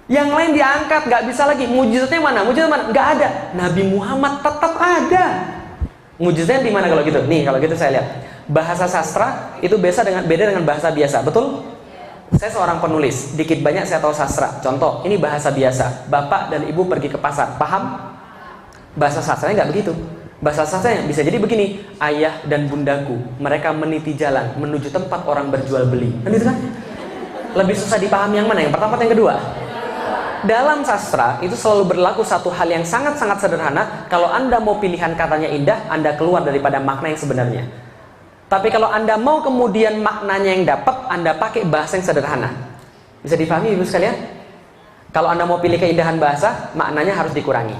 Yang lain diangkat, nggak bisa lagi. Mujizatnya mana? Mujizat mana? Nggak ada. Nabi Muhammad tetap ada. Mujizatnya di mana kalau gitu? Nih, kalau gitu saya lihat. Bahasa sastra itu beda dengan bahasa biasa, betul? Saya seorang penulis, dikit banyak saya tahu sastra. Contoh, ini bahasa biasa. Bapak dan ibu pergi ke pasar, paham? Bahasa sastranya nggak begitu. Bahasa sastranya bisa jadi begini: ayah dan bundaku, mereka meniti jalan menuju tempat orang berjual beli. Kan itu kan? Lebih susah dipahami yang mana? Yang pertama atau yang kedua? Dalam sastra itu selalu berlaku satu hal yang sangat-sangat sederhana. Kalau Anda mau pilihan katanya indah, Anda keluar daripada makna yang sebenarnya. Tapi kalau Anda mau kemudian maknanya yang dapat, Anda pakai bahasa yang sederhana. Bisa dipahami Ibu sekalian? Kalau Anda mau pilih keindahan bahasa, maknanya harus dikurangi.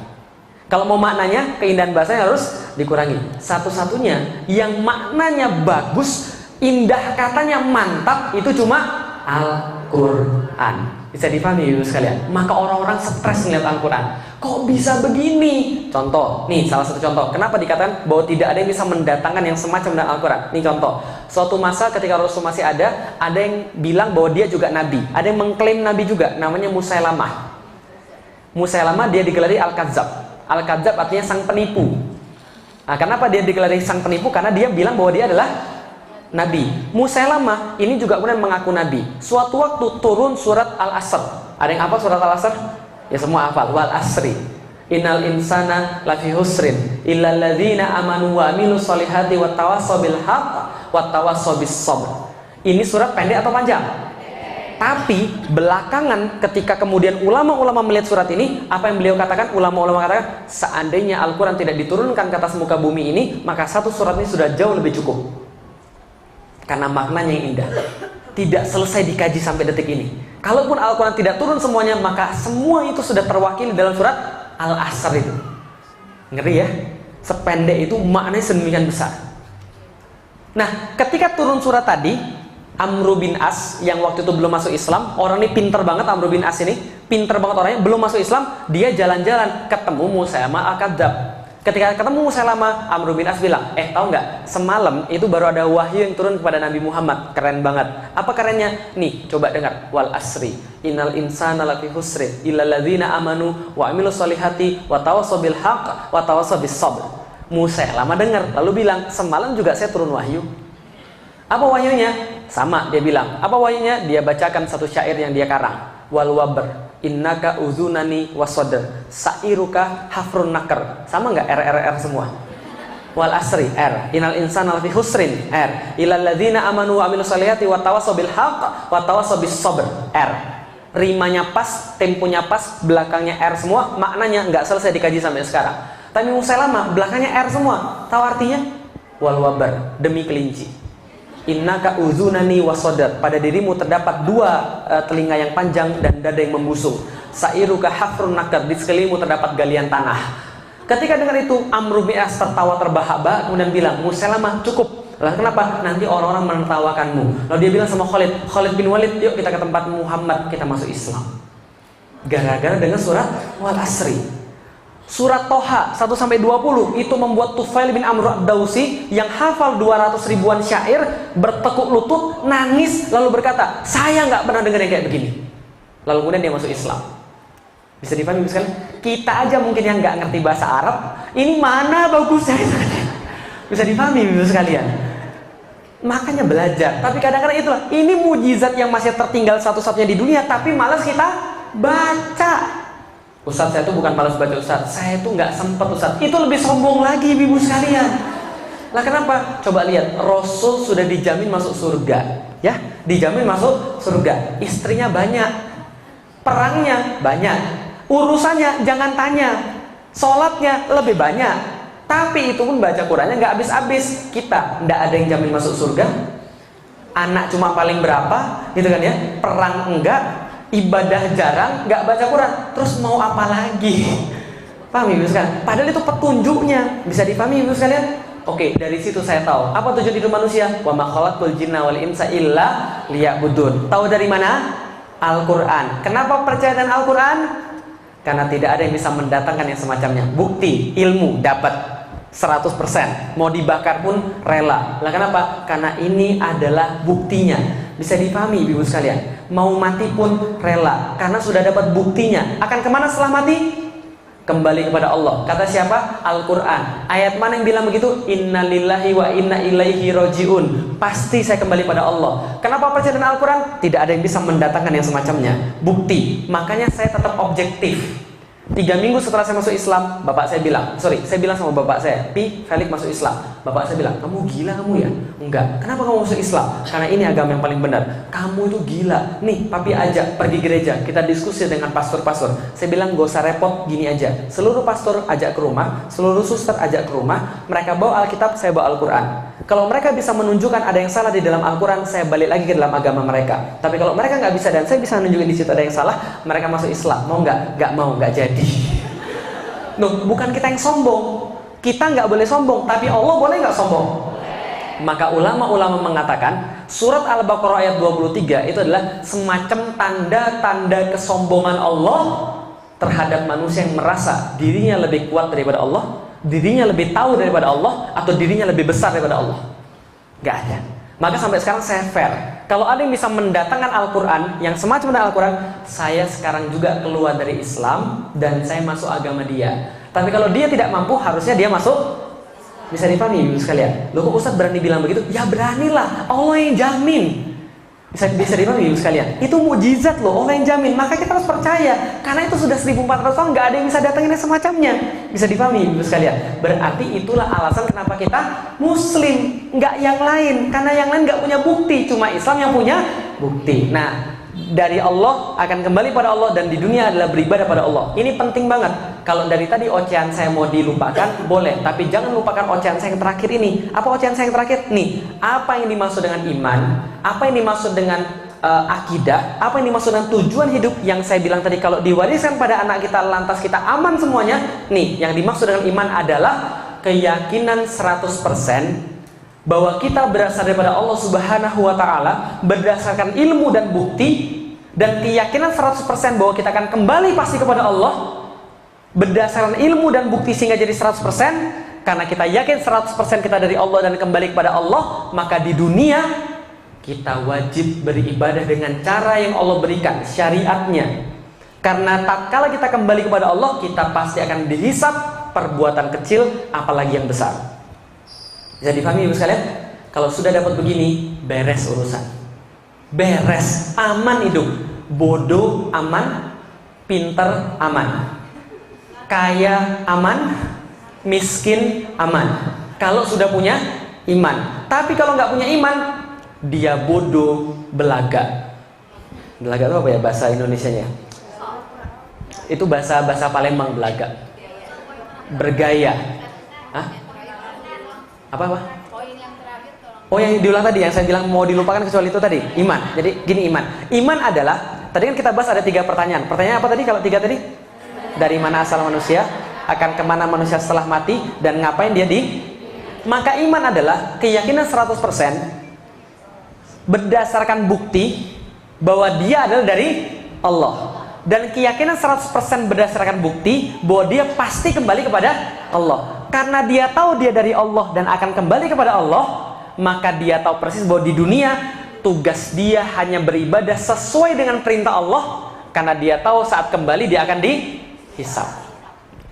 Kalau mau maknanya, keindahan bahasanya harus dikurangi. Satu-satunya yang maknanya bagus, indah katanya mantap, itu cuma Al-Quran. Bisa dipahami Ibu sekalian? Maka orang-orang stres melihat Al-Quran. Kok bisa begini? Contoh, nih salah satu contoh. Kenapa dikatakan bahwa tidak ada yang bisa mendatangkan yang semacam dengan Al-Quran? Nih contoh. Suatu masa ketika Rasul masih ada yang bilang bahwa dia juga nabi. Ada yang mengklaim nabi juga, namanya Musailamah. Musailamah dia digelari Al-Kadzab. Al-Kadzab artinya sang penipu. Nah, kenapa dia digelari sang penipu? Karena dia bilang bahwa dia adalah nabi. Musailamah ini juga kemudian mengaku nabi. Suatu waktu turun surat Al-Asr. Ada yang hafal surat Al-Asr? Ya semua hafal. Wal asri innal insana lafi husrin illal ladzina amanu wa amilus solihati wa tawassaw bil haqq wa tawassaw bis sabr. Ini surat pendek atau panjang? Tapi belakangan ketika kemudian ulama-ulama melihat surat ini, apa yang beliau katakan? Ulama-ulama katakan, seandainya Al-Quran tidak diturunkan ke atas muka bumi ini, maka satu surat ini sudah jauh lebih cukup. Karena maknanya yang indah. Tidak selesai dikaji sampai detik ini. Kalaupun Al-Quran tidak turun semuanya, maka semua itu sudah terwakili dalam surat Al-Asr itu. Ngeri ya? Sependek itu maknanya sedemikian besar. Nah, ketika turun surat tadi, Amr bin As yang waktu itu belum masuk Islam, orang ini pinter banget. Amr bin As ini pinter banget orangnya, belum masuk Islam. Dia jalan-jalan ketemu Musailamah Al-Kadzab. Ketika ketemu Musailamah, Amr bin As bilang, tahu nggak, semalam itu baru ada wahyu yang turun kepada Nabi Muhammad. Keren banget. Apa kerennya? Nih, coba dengar. Wal asri innal insana lafi husrin illal ladzina amanu wa amilus solihati wa tawassaw bil haqq wa tawassaw bis sabr. Musailamah dengar, lalu bilang, semalam juga saya turun wahyu. Apa wahyunya? Sama, dia bilang. Apa wahyunya? Dia bacakan satu syair yang dia karang. Wal wabr innaka uzunani wasodr sa'iruka hafrun nakar. Sama nggak? R semua. Wal asri R innal insana lafi husrin R illal ladzina amanu wa amilus solihati wa tawassaw bil haqq wa tawassaw bis sabr R. Rimanya pas, temponya pas, belakangnya R semua, maknanya nggak selesai dikaji sampai sekarang. Tapi Musailamah belakangnya R semua. Tahu artinya? Wal wabar, demi kelinci. Innaka uzunani wasodar, pada dirimu terdapat dua telinga yang panjang dan dada yang membusung. Sa'iruka hafrun nakar, di sekelilingmu terdapat galian tanah. Ketika dengar itu, Amr bin As tertawa terbahak-bahak kemudian bilang, Musailamah cukup. Lah kenapa? Nanti orang-orang menertawakanmu. Lalu dia bilang sama Khalid bin Walid, yuk kita ke tempat Muhammad, kita masuk Islam. Gara-gara dengan surat Wal Asri. Surat Toha 1-20 itu membuat Tufail bin Amr ad-Dausi yang hafal 200 ribuan syair bertekuk lutut, nangis, lalu berkata, saya nggak pernah dengar yang kayak begini. Lalu kemudian dia masuk Islam. Bisa dipahami sekali? Kita aja mungkin yang nggak ngerti bahasa Arab, ini mana bagusnya? Bisa dipahami sekalian? Makanya belajar. Tapi kadang-kadang itulah, ini mujizat yang masih tertinggal satu-satunya di dunia, tapi malas kita baca. Ustaz, saya itu bukan malas baca Ustaz, saya itu nggak sempat Ustaz. Itu lebih sombong lagi ibu sekalian. Lah kenapa? Coba lihat, Rasul sudah dijamin masuk surga, ya, dijamin masuk surga. Istrinya banyak, perangnya banyak, urusannya jangan tanya, sholatnya lebih banyak. Tapi itu pun baca Qurannya nggak habis-habis. Kita nggak ada yang jamin masuk surga. Anak cuma paling berapa, gitu kan ya? Perang enggak. Ibadah jarang, nggak baca Quran, terus mau apa lagi? Paham ibu sekalian? Padahal itu petunjuknya. Bisa dipahami ibu sekalian? Oke, dari situ saya tahu apa tujuan hidup manusia. Wa ma khalaqtul jinna wal insa illa liya'budun. Tahu dari mana? Al-Quran. Kenapa percaya dengan Al-Quran? Karena tidak ada yang bisa mendatangkan yang semacamnya. Bukti, ilmu dapat 100%. Mau dibakar pun rela. Lah kenapa? Karena ini adalah buktinya. Bisa dipahami ibu sekalian? Mau mati pun rela, karena sudah dapat buktinya. Akan kemana setelah mati? kembali kepada Allah. Kata siapa? Al-Quran. Ayat mana yang bilang begitu? Innalillahi wa inna ilaihi roji'un. Pasti saya kembali pada Allah. Kenapa percaya dengan Al-Quran? Tidak ada yang bisa mendatangkan yang semacamnya. Bukti. Makanya saya tetap objektif. 3 minggu setelah saya masuk Islam, saya bilang sama bapak saya, Pi, Felix masuk Islam. Bapak saya bilang, kamu gila kamu ya? Enggak. Kenapa kamu masuk Islam? Karena ini agama yang paling benar. Kamu itu gila. Nih, papi ajak pergi gereja. Kita diskusi dengan pastor-pastor. Saya bilang, gak usah repot, gini aja. Seluruh pastor ajak ke rumah, seluruh suster ajak ke rumah. Mereka bawa Alkitab, saya bawa Al-Quran. Kalau mereka bisa menunjukkan ada yang salah di dalam Al-Quran, saya balik lagi ke dalam agama mereka. Tapi kalau mereka nggak bisa dan saya bisa menunjukkan di situ ada yang salah, mereka masuk Islam. Mau nggak? Nggak mau, nggak jadi. Loh, bukan kita yang sombong. Kita nggak boleh sombong, tapi Allah boleh nggak sombong? Maka ulama-ulama mengatakan surat Al-Baqarah ayat 23 itu adalah semacam tanda-tanda kesombongan Allah terhadap manusia yang merasa dirinya lebih kuat daripada Allah, dirinya lebih tahu daripada Allah, atau dirinya lebih besar daripada Allah. Gak ada. Maka sampai sekarang saya fair. Kalau ada yang bisa mendatangkan Al-Quran yang semacam dengan Al-Quran, saya sekarang juga keluar dari Islam dan saya masuk agama dia. Tapi kalau dia tidak mampu, harusnya dia masuk. Bisa dipahami ibu sekalian? Loh kok Ustaz berani bilang begitu? Ya beranilah, Allah yang jamin. Bisa dipahami ibu sekalian? Itu mukjizat loh, Allah yang jamin. Maka kita harus percaya. Karena itu sudah 1400 tahun gak ada yang bisa datangin yang semacamnya. Bisa dipahami ibu sekalian? Berarti itulah alasan kenapa kita Muslim, nggak yang lain. Karena yang lain nggak punya bukti, cuma Islam yang punya bukti. Nah, dari Allah akan kembali pada Allah, dan di dunia adalah beribadah pada Allah. Ini penting banget. Kalau dari tadi ocehan saya mau dilupakan, boleh. Tapi jangan lupakan ocehan saya yang terakhir ini. Apa ocehan saya yang terakhir? Nih, apa yang dimaksud dengan iman? Apa yang dimaksud dengan akidah? Apa yang dimaksud dengan tujuan hidup? Yang saya bilang tadi, kalau diwariskan pada anak kita, lantas kita aman semuanya. Nih, yang dimaksud dengan iman adalah keyakinan 100% bahwa kita berasal daripada Allah Subhanahu wa Ta'ala berdasarkan ilmu dan bukti, dan keyakinan 100% bahwa kita akan kembali pasti kepada Allah berdasarkan ilmu dan bukti, sehingga jadi 100%. Karena kita yakin 100% kita dari Allah dan kembali kepada Allah, maka di dunia kita wajib beribadah dengan cara yang Allah berikan, syariatnya. Karena tatkala kita kembali kepada Allah, kita pasti akan dihisab perbuatan kecil, apalagi yang besar. Bisa dipahami ibu sekalian? Kalau sudah dapat begini, beres urusan. Beres, aman hidup. Bodoh aman, pinter aman, kaya aman, miskin aman. Kalau sudah punya iman. Tapi kalau nggak punya iman, dia bodoh, belaga. Belaga itu apa ya bahasa Indonesianya? Itu bahasa Palembang, belaga. Bergaya. Hah? Apa? Oh, yang diulang tadi, yang saya bilang mau dilupakan kecuali itu tadi, iman. Jadi gini, iman adalah, tadi kan kita bahas ada 3 pertanyaan. Pertanyaan apa tadi kalau 3 tadi? Dari mana asal manusia, akan kemana manusia setelah mati, dan ngapain dia di. Maka iman adalah keyakinan 100% berdasarkan bukti bahwa dia adalah dari Allah, dan keyakinan 100% berdasarkan bukti bahwa dia pasti kembali kepada Allah. Karena dia tahu dia dari Allah dan akan kembali kepada Allah, maka dia tahu persis bahwa di dunia tugas dia hanya beribadah sesuai dengan perintah Allah, karena dia tahu saat kembali dia akan dihisab.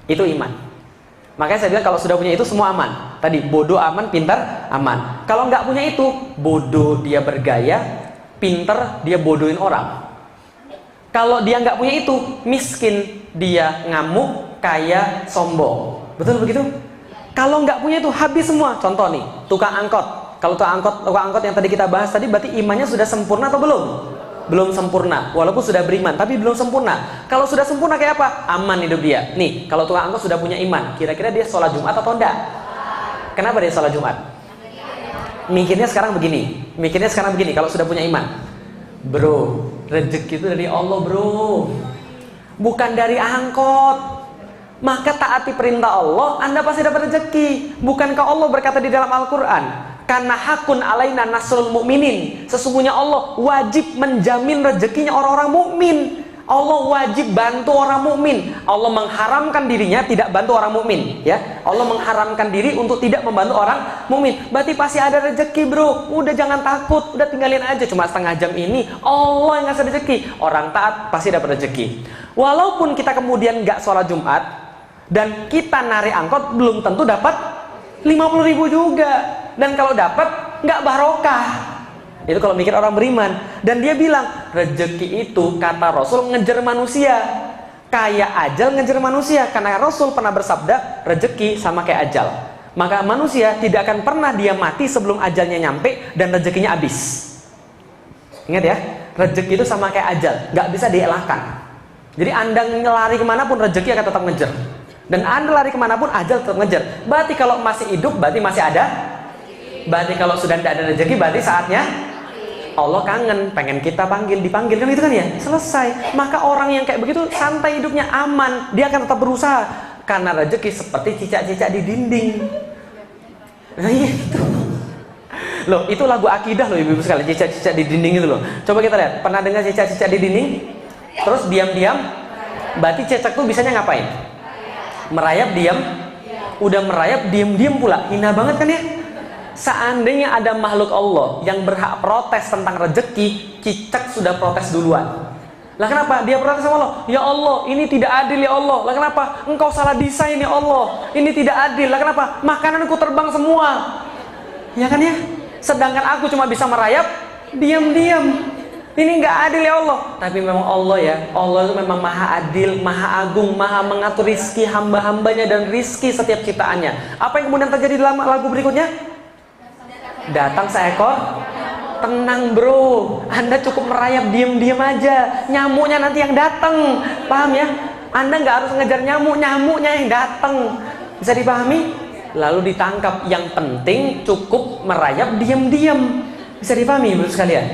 Itu iman. Makanya saya bilang kalau sudah punya itu semua aman. Tadi bodoh aman, pintar aman. Kalau nggak punya itu, bodoh dia bergaya, pintar dia bodohin orang. Kalau dia nggak punya itu, miskin dia ngamuk, kaya sombong. Betul begitu? Kalau nggak punya itu habis semua. Contoh nih, tukang angkot. Kalau tukang angkot yang tadi kita bahas tadi, berarti imannya sudah sempurna atau belum? Belum sempurna. Walaupun sudah beriman, tapi belum sempurna. Kalau sudah sempurna kayak apa? Aman hidup dia. Nih, kalau tukang angkot sudah punya iman, kira-kira dia sholat Jumat atau enggak? Kenapa dia sholat Jumat? Mikirnya sekarang begini. Kalau sudah punya iman, bro, rezeki itu dari Allah, bro, bukan dari angkot. Maka taati perintah Allah, Anda pasti dapat rezeki. Bukankah Allah berkata di dalam Al-Quran, karena hakun alaina nasrul mu'minin, sesungguhnya Allah wajib menjamin rezekinya orang-orang mukmin. Allah wajib bantu orang mukmin. Allah mengharamkan dirinya tidak bantu orang mukmin, ya. Allah mengharamkan diri untuk tidak membantu orang mukmin. Berarti pasti ada rezeki, bro. Udah jangan takut, udah tinggalin aja, cuma setengah jam ini Allah yang ngasih rezeki. Orang taat pasti dapat rezeki. Walaupun kita kemudian nggak sholat Jumat, Dan kita narik angkot belum tentu dapat 50.000 juga. Dan kalau dapat nggak barokah. Itu kalau mikir orang beriman. Dan dia bilang, rezeki itu kata Rasul ngejar manusia kayak ajal ngejar manusia. Karena Rasul pernah bersabda, rezeki sama kayak ajal. Maka manusia tidak akan pernah dia mati sebelum ajalnya nyampe dan rezekinya habis. Ingat ya, rezeki itu sama kayak ajal, nggak bisa dielakkan. Jadi Anda lari kemanapun, rezeki akan tetap ngejar. Dan Anda lari kemanapun, ajal tetap ngejar. Berarti kalau masih hidup, berarti masih ada. Berarti kalau sudah tidak ada rezeki, berarti saatnya Allah kangen, pengen kita dipanggil kan, itu kan ya, selesai. Maka orang yang kayak begitu santai hidupnya, aman, dia akan tetap berusaha. Karena rezeki seperti cicak-cicak di dinding. Nah iya itu. Loh, itu lagu akidah loh ibu-ibu sekalian, cicak-cicak di dinding itu loh. Coba kita lihat, pernah dengar cicak-cicak di dinding? Terus diam-diam, berarti cicak tuh bisanya ngapain? Merayap, diam. Udah merayap, diam-diam pula. Hina banget kan ya? Seandainya ada makhluk Allah yang berhak protes tentang rezeki, cicak sudah protes duluan. Lah kenapa? Dia protes sama Allah. Ya Allah, ini tidak adil ya Allah. Lah kenapa? Engkau salah desain ya Allah. Ini tidak adil. Lah kenapa? Makananku terbang semua. Ya kan ya? Sedangkan aku cuma bisa merayap, diam-diam. Ini nggak adil ya Allah. Tapi memang Allah ya, Allah itu memang maha adil, maha agung, maha mengatur rizki hamba-hambanya dan rizki setiap ciptaannya. Apa yang kemudian terjadi dalam lagu berikutnya? Datang seekor. Tenang bro, Anda cukup merayap diam-diam aja. Nyamuknya nanti yang datang. Paham ya? Anda nggak harus ngejar nyamuk, nyamuknya yang datang. Bisa dipahami? Lalu ditangkap. Yang penting cukup merayap diam-diam. Bisa dipahami ibu sekalian?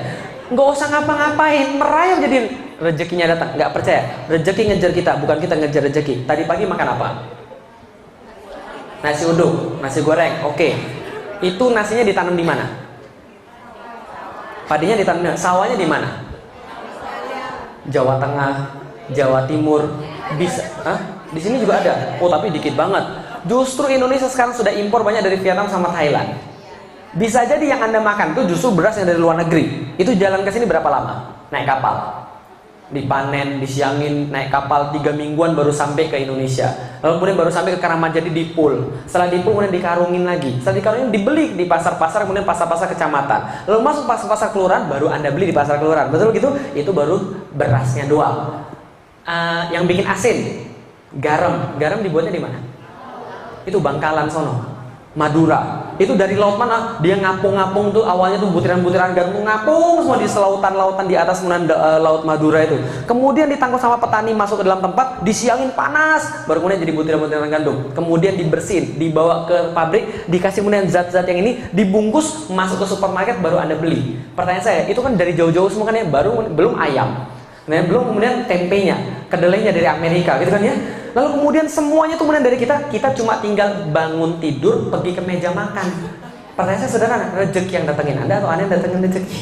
Nggak usah ngapa-ngapain, merayap jadi rezekinya datang. Nggak percaya? Rezeki ngejar kita, bukan kita ngejar rezeki. Tadi pagi makan apa? Nasi uduk, nasi goreng. Oke. Itu nasinya ditanam di mana? Padinya ditanam di mana? Sawahnya di mana? Jawa Tengah, Jawa Timur. Bisa? Di sini juga ada. Oh tapi dikit banget. Justru Indonesia sekarang sudah impor banyak dari Vietnam sama Thailand. Bisa jadi yang Anda makan itu justru beras yang dari luar negeri. Itu jalan ke sini berapa lama? Naik kapal. Dipanen, disiangin, naik kapal 3 mingguan baru sampai ke Indonesia. Lalu kemudian baru sampai ke Karamat, jadi dipul. Setelah dipul kemudian dikarungin lagi. Setelah dikarungin dibeli di pasar-pasar, kemudian pasar-pasar kecamatan. Lalu masuk pasar-pasar kelurahan, baru Anda beli di pasar kelurahan. Betul gitu? Itu baru berasnya doang. Yang bikin asin, garam. Garam dibuatnya di mana? Itu Bangkalan sono, Madura. Itu dari laut mana? Dia ngapung-ngapung tuh, awalnya tuh butiran-butiran garam tuh ngapung semua di selautan-lautan di atas kemudian laut Madura itu. Kemudian ditangkap sama petani, masuk ke dalam tempat, disiangin panas, baru kemudian jadi butiran-butiran gandum. Kemudian dibersihin, dibawa ke pabrik, dikasih kemudian zat-zat yang ini, dibungkus, masuk ke supermarket, baru Anda beli. Pertanyaan saya, itu kan dari jauh-jauh semua kan ya, belum ayam. Nah, belum kemudian tempenya, kedelainya dari Amerika gitu kan ya. Lalu kemudian semuanya itu kemudian dari kita cuma tinggal bangun tidur, pergi ke meja makan. Pertanyaan saya sederhana, rezeki yang datengin Anda atau Anda yang datengin rezeki?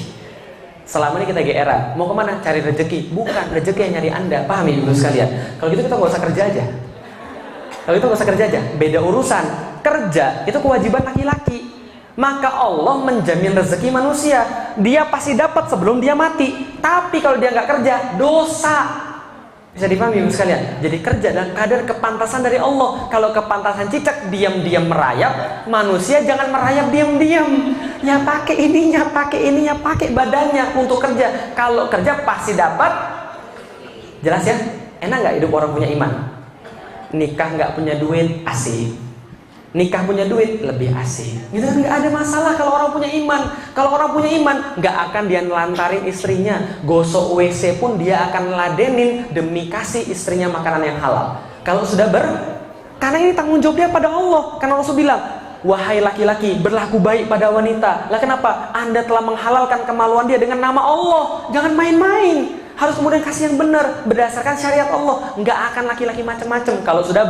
Selama ini kita GR-an, mau kemana? Cari rezeki. Bukan, rezeki yang nyari Anda. Pahami dulu sekalian. Kalau gitu kita nggak usah kerja aja. Kalau itu nggak usah kerja aja. Beda urusan. Kerja itu kewajiban laki-laki. Maka Allah menjamin rezeki manusia. Dia pasti dapat sebelum dia mati. Tapi kalau dia nggak kerja, dosa. Bisa dipahami ibu sekalian. Jadi kerja dan kadar kepantasan dari Allah. Kalau kepantasan cicak diam-diam merayap, manusia jangan merayap diam-diam. Ya pakai ininya, pakai badannya untuk kerja. Kalau kerja pasti dapat. Jelas ya? Enak nggak hidup orang punya iman? Nikah nggak punya duit, asik. Nikah punya duit, lebih asik. Gitu kan, nggak ada masalah kalau orang punya iman. Kalau orang punya iman, nggak akan dia nelantarin istrinya. Gosok WC pun dia akan ladenin demi kasih istrinya makanan yang halal. Kalau sudah karena ini tanggung jawab dia pada Allah. Karena Rasul bilang, wahai laki-laki, berlaku baik pada wanita. Lah kenapa? Anda telah menghalalkan kemaluan dia dengan nama Allah. Jangan main-main. Harus kemudian kasih yang benar berdasarkan syariat Allah. Nggak akan laki-laki macam-macam. Kalau sudah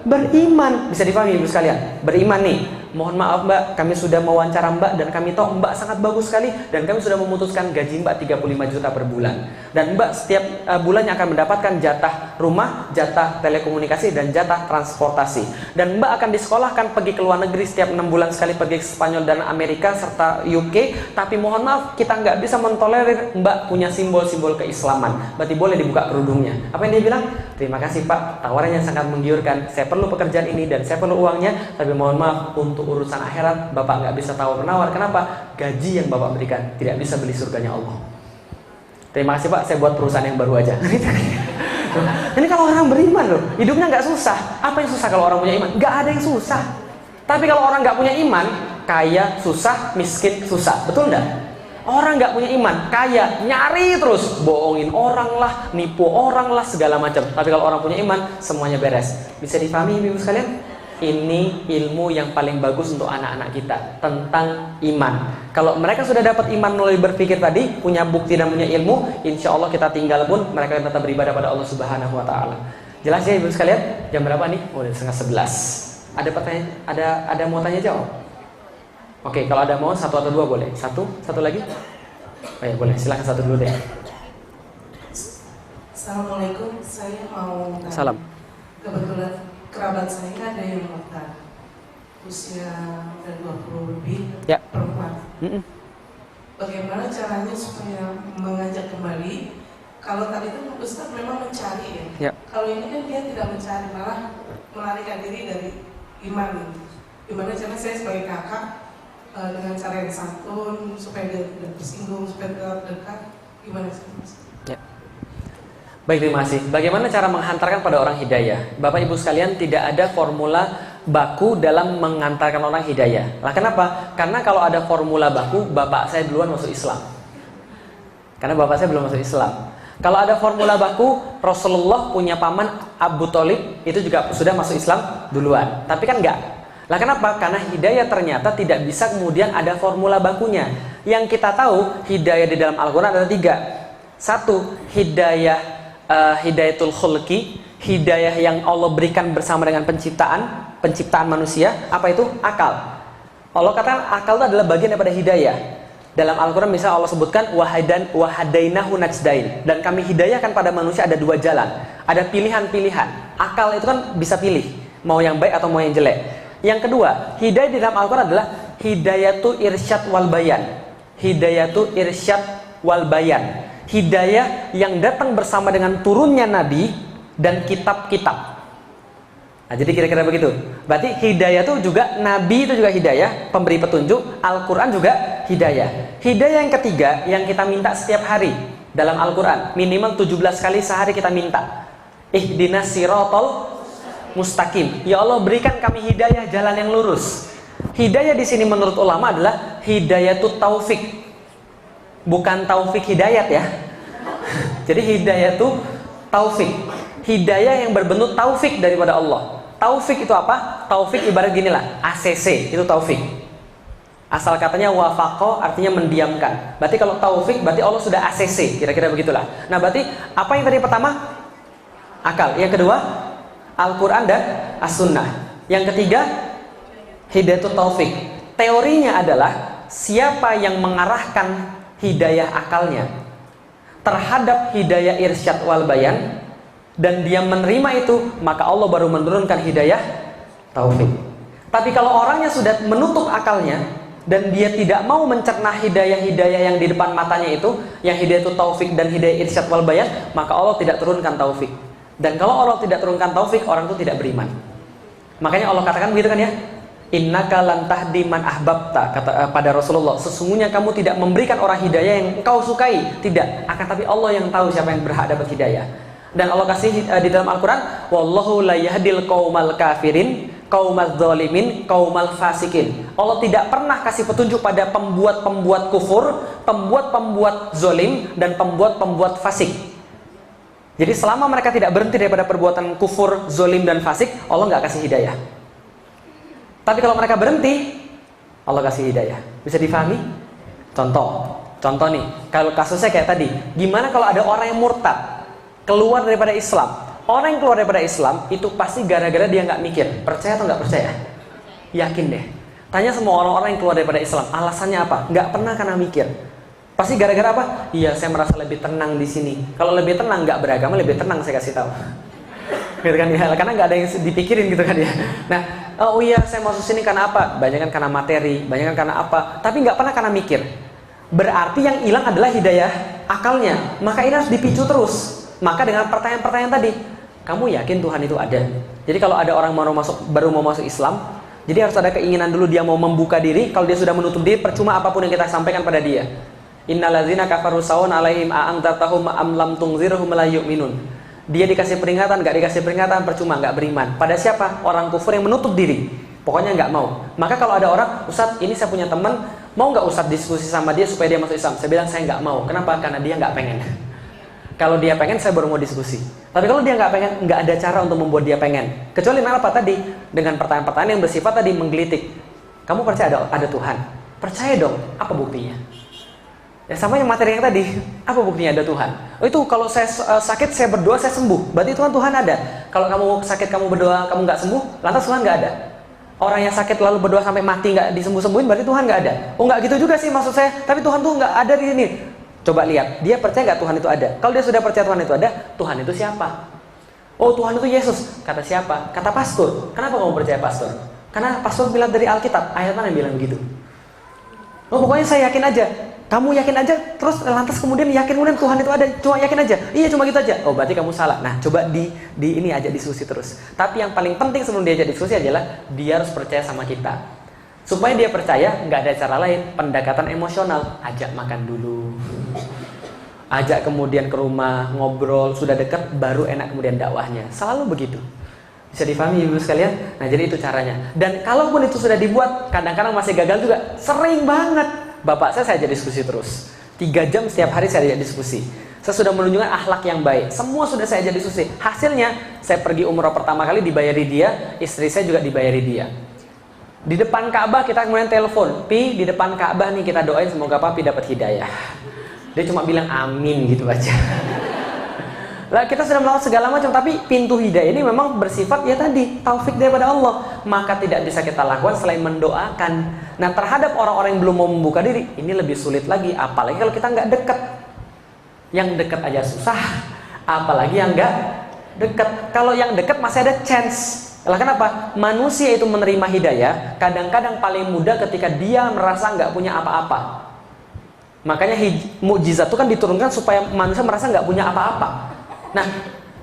beriman. Bisa dipahami ibu sekalian. Beriman nih, mohon maaf Mbak, kami sudah mewawancara Mbak dan kami tahu Mbak sangat bagus sekali dan kami sudah memutuskan gaji Mbak 35 juta per bulan. Dan Mbak setiap bulannya akan mendapatkan jatah rumah, jatah telekomunikasi dan jatah transportasi. Dan Mbak akan disekolahkan pergi ke luar negeri setiap 6 bulan sekali, pergi ke Spanyol dan Amerika serta UK. Tapi mohon maaf, kita nggak bisa mentolerir Mbak punya simbol-simbol keislaman. Berarti boleh dibuka kerudungnya. Apa yang dia bilang? Terima kasih Pak, tawarannya sangat menggiurkan. Saya perlu pekerjaan ini dan saya perlu uangnya, tapi mohon maaf, untuk urusan akhirat Bapak nggak bisa tawar-menawar. Kenapa? Gaji yang Bapak berikan tidak bisa beli surganya Allah. Terima kasih Pak, saya buat perusahaan yang baru aja. Ini kalau orang beriman loh, hidupnya nggak susah. Apa yang susah kalau orang punya iman? Nggak ada yang susah. Tapi kalau orang nggak punya iman, kaya susah, miskin susah. Betul nggak? Orang nggak punya iman, kaya, nyari terus, bohongin orang lah, nipu orang lah, segala macam. Tapi kalau orang punya iman, semuanya beres. Bisa dipahami ibu sekalian? Ini ilmu yang paling bagus untuk anak-anak kita tentang iman. Kalau mereka sudah dapat iman melalui berpikir tadi, punya bukti dan punya ilmu, insya Allah kita tinggal pun mereka akan tetap beribadah pada Allah Subhanahu Wa Taala. Jelas ya ibu sekalian? Jam berapa nih? Oh, udah 10:30. Ada pertanyaan? Ada mau tanya jawab? Oke, kalau ada mau satu atau dua boleh. Satu lagi? Oh ya boleh. Silakan satu dulu deh. Assalamualaikum. Saya mau tanya. Salam. Kebetulan kerabat saya ada yang murtad, usia udah 20 lebih, ya. Perempuan. Bagaimana caranya supaya mengajak kembali? Kalau tadi itu Ustaz memang mencari ya. Kalau ini kan dia tidak mencari, malah melarikan diri dari iman gitu. Gimana caranya saya sebagai kakak dengan cara yang santun supaya dia tidak tersinggung, supaya dia dekat? Gimana sih Mas? Ya. Baik, terima kasih. Bagaimana cara menghantarkan pada orang hidayah? Bapak Ibu sekalian, tidak ada formula baku dalam mengantarkan orang hidayah. Lah kenapa? Karena kalau ada formula baku, bapak saya duluan masuk Islam. Karena bapak saya belum masuk Islam. Kalau ada formula baku, Rasulullah punya paman Abu Thalib, itu juga sudah masuk Islam duluan. Tapi kan enggak. Lah kenapa? Karena hidayah ternyata tidak bisa kemudian ada formula bakunya. Yang kita tahu, hidayah di dalam Al-Quran ada 3. 1, hidayatul khulqi, hidayah yang Allah berikan bersama dengan penciptaan manusia. Apa itu? Akal. Allah katakan akal itu adalah bagian daripada hidayah. Dalam Al-Quran misalnya Allah sebutkan wahadainahu najdain, dan kami hidayahkan pada manusia ada 2 jalan, ada pilihan-pilihan. Akal itu kan bisa pilih mau yang baik atau mau yang jelek. Yang kedua, hidayah di dalam Al-Quran adalah hidayatu irsyad wal bayan. Hidayatu irsyad wal bayan, hidayah yang datang bersama dengan turunnya Nabi dan kitab-kitab. Nah, jadi kira-kira begitu. Berarti hidayah itu juga, Nabi itu juga hidayah, pemberi petunjuk, Al-Quran juga hidayah. Hidayah yang ketiga yang kita minta setiap hari dalam Al-Quran, minimal 17 kali sehari kita minta. Ihdinas siratal mustaqim. Ya Allah, berikan kami hidayah jalan yang lurus. Hidayah di sini menurut ulama adalah hidayatut taufik. Bukan taufik hidayat ya. Jadi hidayah itu taufik. Hidayah yang berbentuk taufik daripada Allah. Taufik itu apa? Taufik ibarat ginilah, ACC itu taufik. Asal katanya wafaqo artinya mendiamkan. Berarti kalau taufik berarti Allah sudah ACC, kira-kira begitulah. Nah, berarti apa yang tadi pertama? Akal. Yang kedua, Al-Quran dan As-Sunnah. Yang ketiga, hidayatul taufik. Teorinya adalah siapa yang mengarahkan hidayah akalnya terhadap hidayah irsyad wal bayan dan dia menerima itu, maka Allah baru menurunkan hidayah taufik. Tapi kalau orangnya sudah menutup akalnya dan dia tidak mau mencerna hidayah-hidayah yang di depan matanya itu, yang hidayah itu taufik dan hidayah irsyad wal bayan, maka Allah tidak turunkan taufik. Dan kalau Allah tidak turunkan taufik, orang itu tidak beriman. Makanya Allah katakan begitu kan ya, innaka lan tahdi man ahbabta, kata pada Rasulullah, sesungguhnya kamu tidak memberikan orang hidayah yang engkau sukai, tidak, akan tapi Allah yang tahu siapa yang berhak dapat hidayah. Dan Allah kasih di dalam Al-Quran, wallahu la yahdil qaumal kafirin qaumal zalimin qaumal fasikin. Allah tidak pernah kasih petunjuk pada pembuat-pembuat kufur, pembuat-pembuat zalim, dan pembuat-pembuat fasik. Jadi selama mereka tidak berhenti daripada perbuatan kufur, zalim, dan fasik, Allah nggak kasih hidayah. Tapi kalau mereka berhenti, Allah kasih hidayah. Bisa difahami? Contoh nih, kalau kasusnya kayak tadi, gimana kalau ada orang yang murtad, keluar daripada Islam? Orang yang keluar daripada Islam itu pasti gara-gara dia nggak mikir, percaya atau nggak percaya? Yakin deh. Tanya semua orang-orang yang keluar daripada Islam, alasannya apa? Nggak pernah karena mikir. Pasti gara-gara apa? Iya, saya merasa lebih tenang di sini. Kalau lebih tenang, nggak beragama, lebih tenang, saya kasih tahu. Gitu kan ya, karena nggak ada yang dipikirin gitu kan ya. Nah, oh iya, saya masuk sini karena apa? Banyak kan karena materi, banyak kan karena apa? Tapi nggak pernah karena mikir. Berarti yang hilang adalah hidayah akalnya. Maka ini harus dipicu terus. Maka dengan pertanyaan-pertanyaan tadi, kamu yakin Tuhan itu ada? Jadi kalau ada orang baru mau masuk Islam, jadi harus ada keinginan dulu dia mau membuka diri. Kalau dia sudah menutup diri, percuma apapun yang kita sampaikan pada dia. Innallazina kafaru sawun alaihim a'anzartahum am lam tunzirhum la yu'minun. Dia dikasih peringatan, nggak dikasih peringatan, percuma, nggak beriman. Pada siapa? Orang kufur yang menutup diri. Pokoknya nggak mau. Maka kalau ada orang, Ustadz, ini saya punya teman, mau nggak Ustadz diskusi sama dia supaya dia masuk Islam? Saya bilang saya nggak mau. Kenapa? Karena dia nggak pengen. Kalau dia pengen, saya baru mau diskusi. Tapi kalau dia nggak pengen, nggak ada cara untuk membuat dia pengen. Kecuali apa tadi? Dengan pertanyaan-pertanyaan yang bersifat tadi menggelitik. Kamu percaya ada Tuhan? Percaya dong. Apa buktinya? Ya sama yang materi yang tadi. Apa buktinya ada Tuhan? Oh itu kalau saya sakit, saya berdoa, saya sembuh. Berarti Tuhan ada. Kalau kamu sakit, kamu berdoa, kamu nggak sembuh, lantas Tuhan nggak ada. Orang yang sakit lalu berdoa sampai mati nggak disembuh-sembuhin, berarti Tuhan nggak ada. Oh nggak gitu juga sih maksud saya. Tapi Tuhan tuh nggak ada di sini. Coba lihat, dia percaya nggak Tuhan itu ada? Kalau dia sudah percaya Tuhan itu ada, Tuhan itu siapa? Oh Tuhan itu Yesus. Kata siapa? Kata pastor. Kenapa kamu percaya pastor? Karena pastor bilang dari Alkitab. Ayat mana yang bilang begitu? Oh pokoknya saya yakin aja. Kamu yakin aja, terus lantas kemudian yakin kemudian Tuhan itu ada. Cuma yakin aja. Iya cuma gitu aja. Oh berarti kamu salah. Nah coba di ini aja diskusi terus. Tapi yang paling penting sebelum dia diskusi adalah dia harus percaya sama kita. Supaya dia percaya, nggak ada cara lain. Pendekatan emosional, ajak makan dulu, ajak kemudian ke rumah, ngobrol, sudah dekat, baru enak kemudian dakwahnya. Selalu begitu. Bisa difahami ibu sekalian? Nah jadi itu caranya. Dan kalaupun itu sudah dibuat, kadang-kadang masih gagal juga. Sering banget. Bapak saya ajak diskusi terus. 3 jam setiap hari saya ajak diskusi. Saya sudah menunjukkan akhlak yang baik. Semua sudah saya ajak diskusi. Hasilnya, saya pergi umroh pertama kali dibayari dia, istri saya juga dibayari dia. Di depan Ka'bah kita kemudian telepon, Pi di depan Ka'bah nih kita doain semoga Papi dapat hidayah. Dia cuma bilang amin gitu aja. Lah kita sudah melakukan segala macam, tapi pintu hidayah ini memang bersifat ya tadi taufik daripada Allah. Maka tidak bisa kita lakukan selain mendoakan. Nah terhadap orang-orang yang belum mau membuka diri, ini lebih sulit lagi. Apalagi kalau kita nggak dekat. Yang dekat aja susah, apalagi yang nggak dekat. Kalau yang dekat masih ada chance. Lah kenapa? Manusia itu menerima hidayah kadang-kadang paling mudah ketika dia merasa nggak punya apa-apa. Makanya mukjizat itu kan diturunkan supaya manusia merasa nggak punya apa-apa. Nah,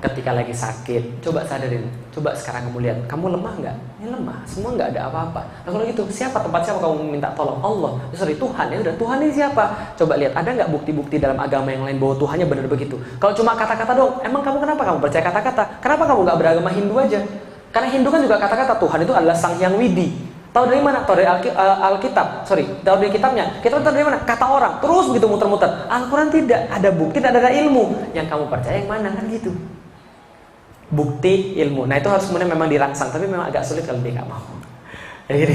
ketika lagi sakit, coba sadarin, coba sekarang kamu lihat, kamu lemah nggak? Ini lemah, semua nggak ada apa-apa. Nah kalau gitu, siapa kamu minta tolong? Allah. Sorry, Tuhan. Ya udah, Tuhan ini siapa? Coba lihat, ada nggak bukti-bukti dalam agama yang lain bahwa Tuhannya benar begitu? Kalau cuma kata-kata doang, emang kenapa kamu percaya kata-kata? Kenapa kamu nggak beragama Hindu aja? Karena Hindu kan juga kata-kata Tuhan itu adalah Sang Hyang Widi. Tahu dari mana? Tahu dari Alkitab. Tahu dari kitabnya. Kita tahu dari mana? Kata orang. Terus begitu muter-muter. Al-Quran tidak ada bukti, tidak ada ilmu. Yang kamu percaya yang mana kan gitu? Bukti, ilmu. Nah itu harus kemudian memang dirangsang. Tapi memang agak sulit kalau dia nggak mau. Ya gitu.